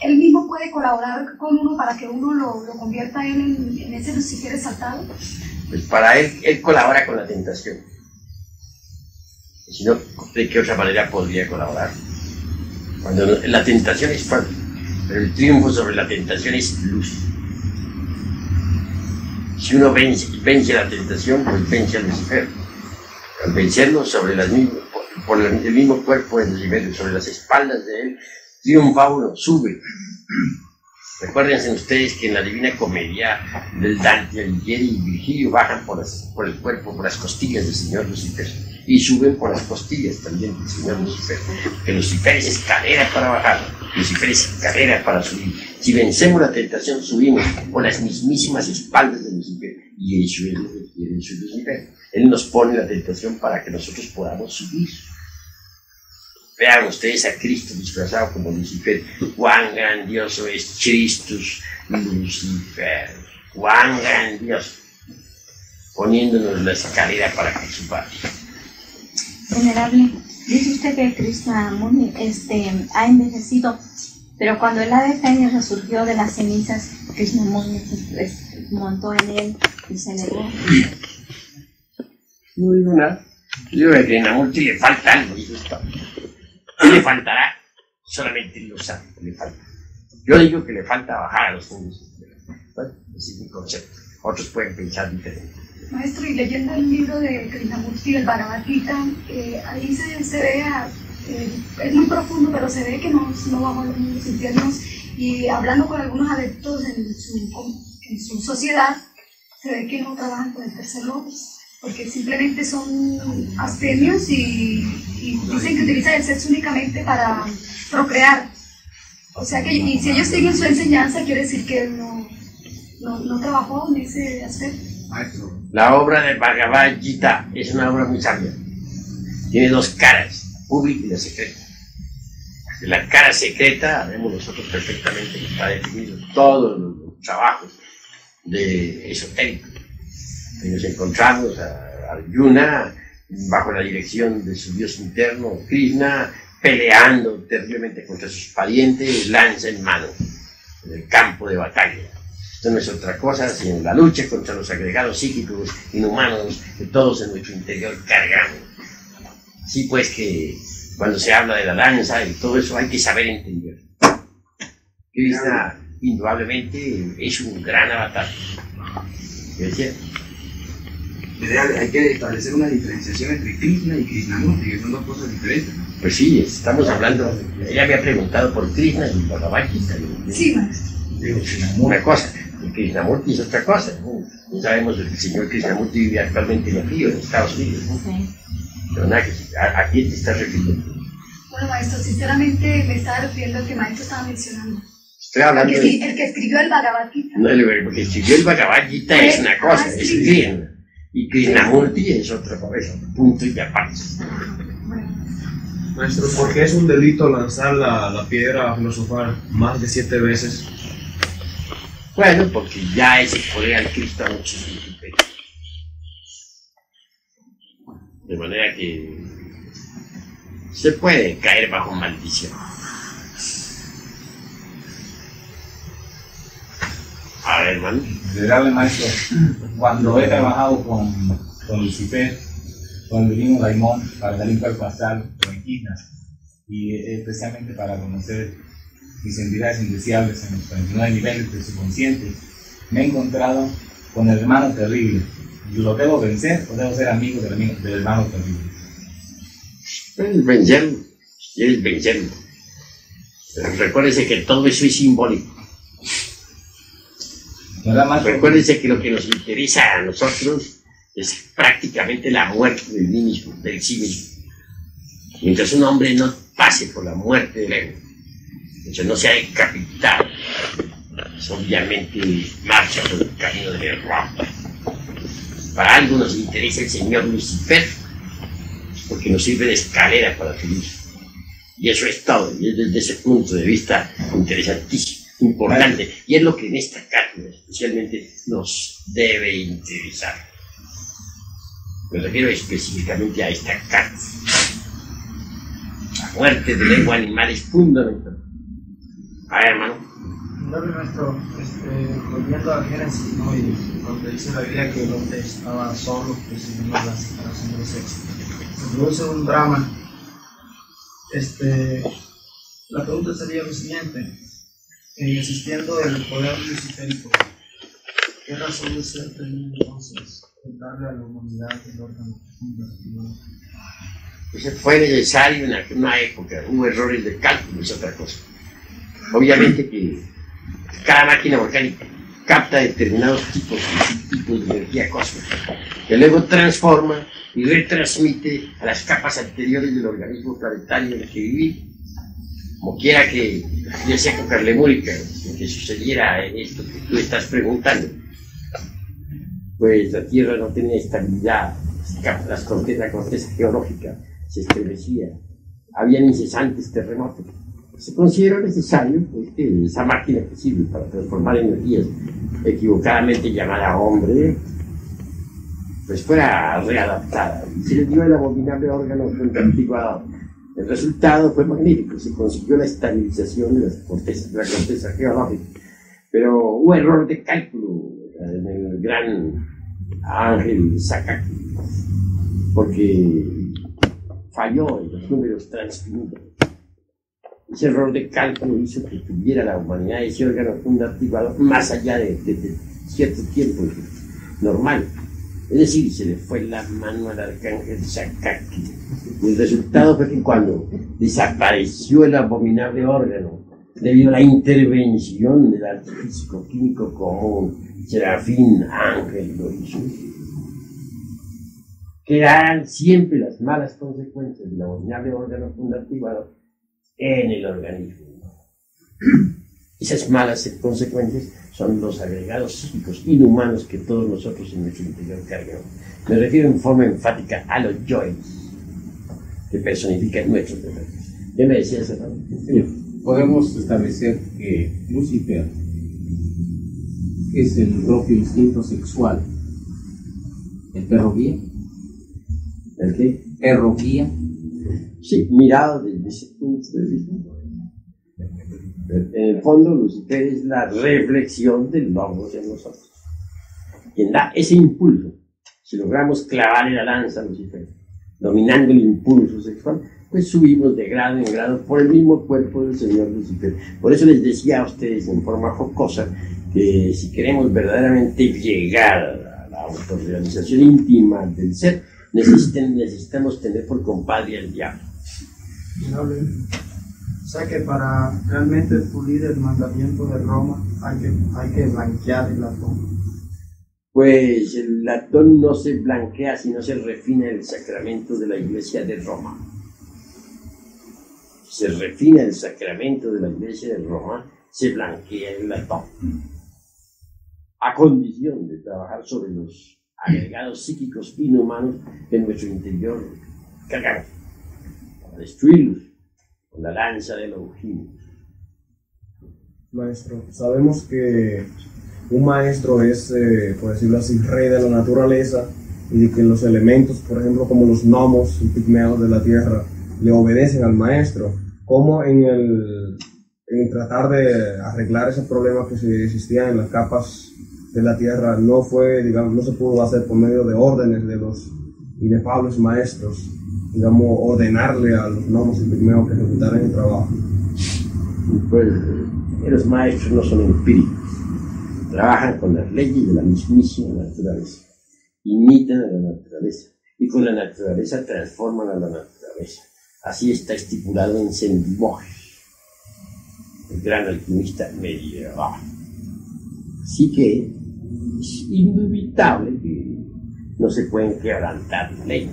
él mismo puede colaborar con uno para que uno lo convierta en ese Lucifer exaltado. Pues para él colabora con la tentación. Si no, ¿de qué otra manera podría colaborar? Cuando la tentación es fuerte, pero el triunfo sobre la tentación es luz. Si uno vence la tentación, pues vence a Lucifer. Al vencerlo por el mismo cuerpo de Lucifer, sobre las espaldas de él, triunfa uno, sube. Recuérdense ustedes que en la Divina Comedia del Dante Alighieri y Virgilio bajan por el cuerpo, por las costillas del Señor Lucifer, y suben por las costillas también del Señor Lucifer. Que Lucifer es escalera para bajar, Lucifer es escalera para subir. Si vencemos la tentación, subimos por las mismísimas espaldas de Lucifer, y eso es lo que quiere Lucifer. Él nos pone la tentación para que nosotros podamos subir. Vean ustedes a Cristo disfrazado como Lucifer. Cuán grandioso es Christus Lucifer. Cuán grandioso. Poniéndonos la escalera para que subamos. Venerable, dice usted que Krishnamurti ha envejecido, pero cuando el ave fénix resurgió de las cenizas, Krishnamurti montó en él y se elevó. No digo nada. Yo a Krishnamurti le falta algo, dijo esto. ¿Qué le faltará? Solamente lo sabe, le falta. Yo digo que le falta bajar a los fondos. Bueno, ese es mi concepto. Otros pueden pensar diferente. Maestro, y leyendo el libro de Krishnamurti, el Bhagavad Gita, ahí se ve, es muy profundo, pero se ve que no bajó a los mundos internos, y hablando con algunos adeptos en su sociedad, se ve que no trabajan con el tercer lobo, porque simplemente son abstemios y dicen que utilizan el sexo únicamente para procrear. O sea que, y si ellos siguen su enseñanza, quiere decir que él no trabajó en ese aspecto. La obra de Bhagavad Gita es una obra muy sabia. Tiene dos caras, la pública y la secreta. De la cara secreta, vemos nosotros perfectamente que está definido todos los trabajos de esotérico. Y nos encontramos a Arjuna bajo la dirección de su dios interno, Krishna, peleando terriblemente contra sus parientes, lanza en mano, en el campo de batalla. Esto no es otra cosa sino la lucha contra los agregados psíquicos inhumanos que todos en nuestro interior cargamos. Así pues que cuando se habla de la danza y todo eso hay que saber entender. Krishna indudablemente es un gran avatar. ¿Qué decía? Hay que establecer una diferenciación entre Krishna y Krishnamurti, que son dos cosas diferentes. Pues sí, estamos hablando, ella me ha preguntado por Krishna y Bhagavad Gita. Sí, maestro. Una cosa, y Krishnamurti es otra cosa. ¿No? Sabemos que el señor Krishnamurti vive actualmente en el Río, en Estados Unidos. ¿No? Sí. Pero nada, ¿a quién te estás refiriendo? Bueno, maestro, sinceramente me estaba refiriendo al que maestro estaba mencionando. Estoy hablando el que escribió el Bhagavad Gita. No, el que escribió el Bhagavad Gita es una cosa, es Krishna. Y Krishnamurti es otra cosa, punto y aparte. Maestro, ¿por qué es un delito lanzar la piedra filosofal más de 7 veces? Bueno, porque ya ese poder al Cristo a muchos imperios. De manera que se puede caer bajo maldición. A ver, hermano. Venerable maestro, cuando he trabajado con Lucifer, con el divino Daimón, para dar un cuerpo astral o en quiznas, y especialmente para conocer mis entidades indeseables en los 49 niveles de su consciente, me he encontrado con el hermano terrible. ¿Lo debo vencer o debo ser amigo del hermano terrible? Puedes vencerlo, quieres vencerlo. Pero recuérdese que todo eso es simbólico. Recuérdense que lo que nos interesa a nosotros es prácticamente la muerte del mí mismo, del sí mismo. Mientras un hombre no pase por la muerte del ego, mientras no sea decapitado, pues obviamente marcha por el camino del error. Para algo nos interesa el señor Lucifer, porque nos sirve de escalera para subir. Y eso es todo, y es desde ese punto de vista interesantísimo, importante, y es lo que en esta cátedra especialmente nos debe interesar. Me refiero específicamente a esta cátedra. La muerte del ego animal es fundamental. A ver, hermano. Nuestro, volviendo al Génesis, ¿no? Y donde dice la Biblia que el hombre estaba solo, recibiendo la separación de los sexos. Se produce un drama. La pregunta sería lo siguiente: existiendo el poder luciférico, ¿qué razón de ser tenía entonces el darle a la humanidad el órgano fundamental? Pues fue necesario en alguna época, hubo errores de cálculo, es otra cosa. Obviamente que cada máquina volcánica capta determinados tipos de energía cósmica, que luego transforma y retransmite a las capas anteriores del organismo planetario en el que viví. Como quiera que en esa época lemúrica, en que sucediera esto que tú estás preguntando, pues la Tierra no tenía estabilidad, la corteza geológica se estremecía, habían incesantes terremotos. Se consideró necesario pues, que esa máquina que sirve para transformar energías equivocadamente llamada hombre, pues fuera readaptada, y se le dio el abominable órgano antiguado. El resultado fue magnífico, se consiguió la estabilización de la corteza geológica, pero hubo error de cálculo en el gran Ángel Sakaki, porque falló en los números transfinitos. Ese error de cálculo hizo que tuviera la humanidad ese órgano fundamental más allá de cierto tiempo normal. Es decir, se le fue la mano al arcángel Sakaki. Y el resultado fue que cuando desapareció el abominable órgano, debido a la intervención del arte físico-químico común, Serafín Ángel lo hizo, quedarán siempre las malas consecuencias del abominable órgano fundamental en el organismo. Esas malas consecuencias son los agregados psíquicos inhumanos que todos nosotros en nuestro interior cargamos. Me refiero en forma enfática a los yoes, que personifican nuestros defectos. ¿Qué me decías, hermano? Podemos establecer que Lucifer es el propio instinto sexual. ¿El perro guía? ¿El qué? ¿Perro guía? Sí, mirado desde ese punto de vista. En el fondo, Lucifer es la reflexión del logos en nosotros. Quien da ese impulso, si logramos clavarle la lanza a Lucifer, dominando el impulso sexual, pues subimos de grado en grado por el mismo cuerpo del señor Lucifer. Por eso les decía a ustedes en forma jocosa que si queremos verdaderamente llegar a la autorrealización íntima del ser, necesitamos tener por compadre al diablo. O sea que para realmente pulir el mandamiento de Roma hay que blanquear el latón. Pues el latón no se blanquea si no se refina el sacramento de la Iglesia de Roma. Se refina el sacramento de la Iglesia de Roma, se blanquea el latón. A condición de trabajar sobre los agregados psíquicos inhumanos que en nuestro interior cargamos, para destruirlos con la lanza de Longinus. Maestro, sabemos que un maestro es, por decirlo así, rey de la naturaleza, y que los elementos, por ejemplo, como los gnomos y pigmeos de la tierra, le obedecen al maestro. ¿Cómo en en tratar de arreglar esos problemas que existían en las capas de la tierra no fue, digamos, no se pudo hacer por medio de órdenes de los inefables maestros, digamos, ordenarle a los gnomos y pigmeos que ejecutaran el trabajo. Pues los maestros no son empíricos, trabajan con las leyes de la mismísima naturaleza, imitan a la naturaleza y con la naturaleza transforman a la naturaleza. Así está estipulado en Saint-Beuve, el gran alquimista medieval. Así que es indubitable que no se pueden quebrantar leyes.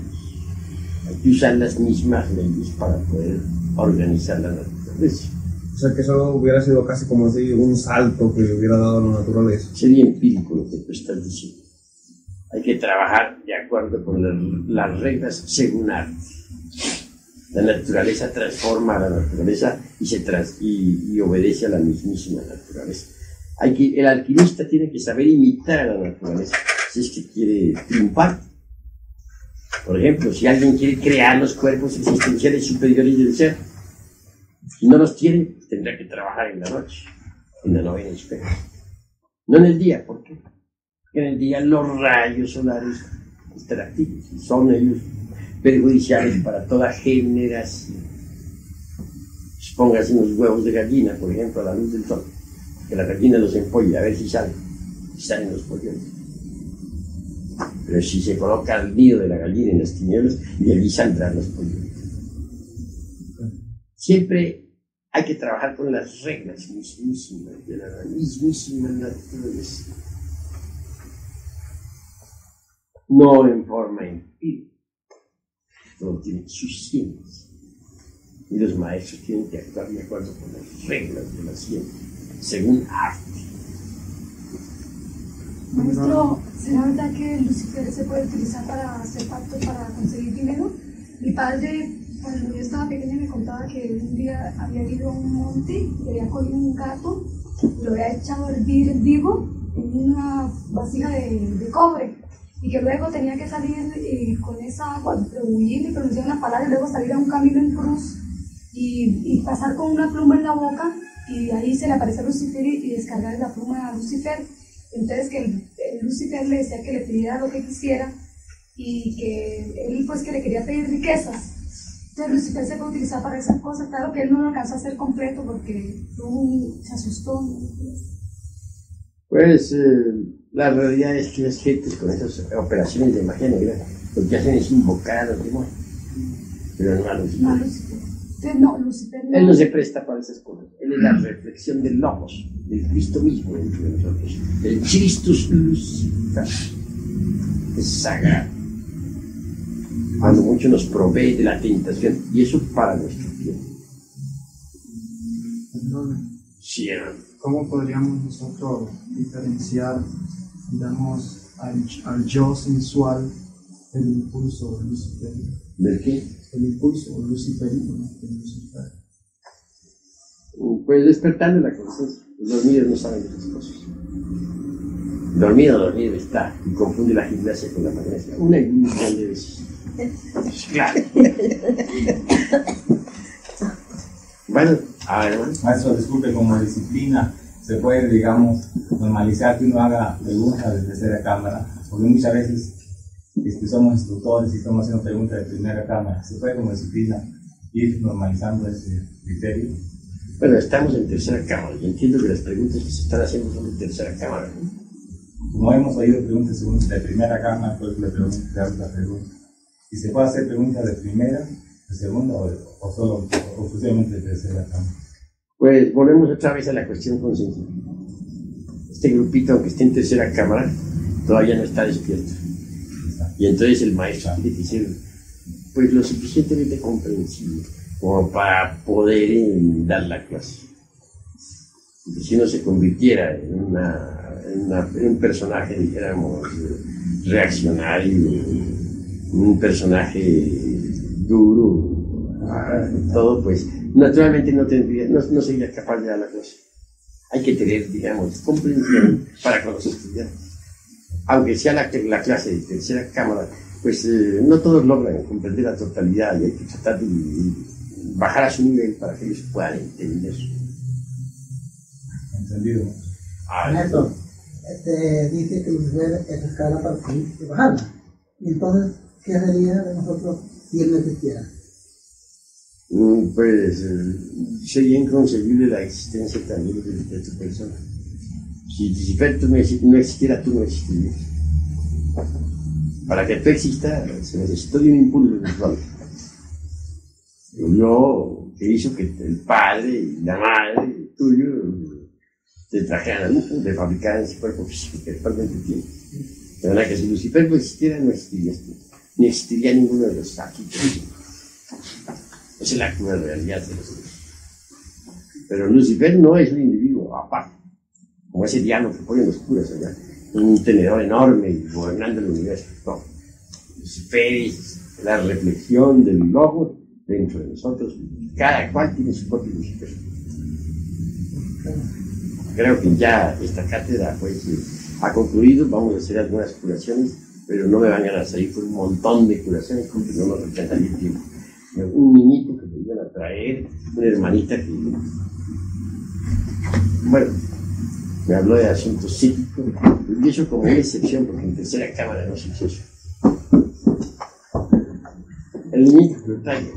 Hay que usar las mismas leyes para poder organizar la naturaleza. O sea que eso hubiera sido casi como decir un salto que hubiera dado la naturaleza. Sería empírico lo que tú estás diciendo. Hay que trabajar de acuerdo con las reglas según arte. La naturaleza transforma a la naturaleza y obedece a la mismísima naturaleza. El alquimista tiene que saber imitar a la naturaleza si es que quiere triunfar. Por ejemplo, si alguien quiere crear los cuerpos existenciales superiores del ser y no los tiene, tendrá que trabajar en la noche, en la novena esfera. No en el día, ¿por qué? Porque en el día los rayos solares están activos y son ellos perjudiciales para toda generación. Póngase unos huevos de gallina, por ejemplo, a la luz del sol, que la gallina los empolle, a ver si salen los polluelos. Pero si se coloca el nido de la gallina en las tinieblas, y allí saldrán los polluelos. Siempre hay que trabajar con las reglas mismísimas de la mismísima naturaleza, no en forma empírica. Todo tiene su ciencia. Y los maestros tienen que actuar de acuerdo con las reglas de la ciencia, según arte. Maestro, ¿será verdad que Lucifer se puede utilizar para hacer pactos para conseguir dinero? Mi padre, cuando yo estaba pequeña, me contaba que un día había ido a un monte y había cogido un gato, lo había echado a hervir vivo en una vasija de cobre. Y que luego tenía que salir con esa agua, rebullir y pronunciar una palabra, y luego salir a un camino en cruz y pasar con una pluma en la boca, y ahí se le apareció Lucifer y descargar la pluma a Lucifer. Entonces que el Lucifer le decía que le pidiera lo que quisiera y que él pues que le quería pedir riquezas. Entonces Lucifer se puede utilizar para esas cosas. Claro que él no lo alcanzó a hacer completo porque se asustó. Pues la realidad es que las gentes con esas operaciones de magia negra lo que hacen es invocar a los demonios, pero no a Lucifer. No, Lucifer. No, Lucifer no. Él no se presta para esas cosas. Él es la reflexión del Logos, del Cristo mismo dentro de nosotros. El Christus Lucifer es sagrado. Cuando mucho nos provee de la tentación, y eso para nuestro tiempo. Sí, ¿cómo podríamos nosotros diferenciar, digamos, al yo sensual del impulso luciferino? ¿Del qué? El impulso luciferino, ¿no? El Lucifer. Pues despertando la conciencia. Los dormidos no saben de esas cosas. Dormido está y confunde la gimnasia con la magnesia. Una y un millón de veces. Claro. Bueno, a ver, hermano. Maestro, disculpe, como disciplina se puede, digamos, normalizar que uno haga preguntas de tercera cámara, porque muchas veces somos instructores y estamos haciendo preguntas de primera cámara. ¿Se puede como disciplina ir normalizando ese criterio? Bueno, estamos en tercera cámara y entiendo que las preguntas que se están haciendo son de tercera cámara, ¿no? Como hemos oído preguntas de primera cámara, pues le pregunto la pregunta. ¿Y se puede hacer preguntas de primera, de segunda o solo exclusivamente de tercera cámara? Pues volvemos otra vez a la cuestión consciente. Este grupito, aunque esté en tercera cámara, todavía no está despierto. Y entonces el maestro tiene que ser pues, lo suficientemente comprensible como para poder dar la clase. Y si uno se convirtiera en un personaje, dijéramos, reaccionario, un personaje duro, todo, pues naturalmente no sería capaz de dar la clase. Hay que tener, digamos, comprensión para con los estudiantes. Aunque sea la clase de tercera cámara, pues no todos logran comprender la totalidad y hay que tratar de bajar a su nivel para que ellos puedan entender. encendido. Maestro, dice que Lucifer es escala para subir y bajarla. Y entonces, ¿qué sería de nosotros si él no existiera? Pues sería inconcebible la existencia también de tu persona. Si Lucifer no existiera, tú no existirías. Para que tú existas, se necesitó de un impulso visual. Yo, que hizo que el padre y la madre tuyo te trajeran al mundo, te fabricaran ese cuerpo físico que actualmente tiene. De verdad que si Lucifer no existiera, no existirías tú. Ni existiría ninguno de los aquí. Esa es la cruda realidad de los demás. Pero Lucifer no es un individuo aparte, como ese diablo que ponen los curas allá, un tenedor enorme y gobernando el universo. No. Lucifer es la reflexión del logo dentro de nosotros. Cada cual tiene su propio Lucifer. Creo que ya esta cátedra pues, ha concluido. Vamos a hacer algunas curaciones, pero no me van a salir por un montón de curaciones porque no nos alcanzaría el tiempo. Un niñito que me iban a traer, una hermanita que, bueno, me habló de asuntos psíquicos, y eso como una excepción, porque en tercera cámara no se hizo eso. El niñito que lo trae.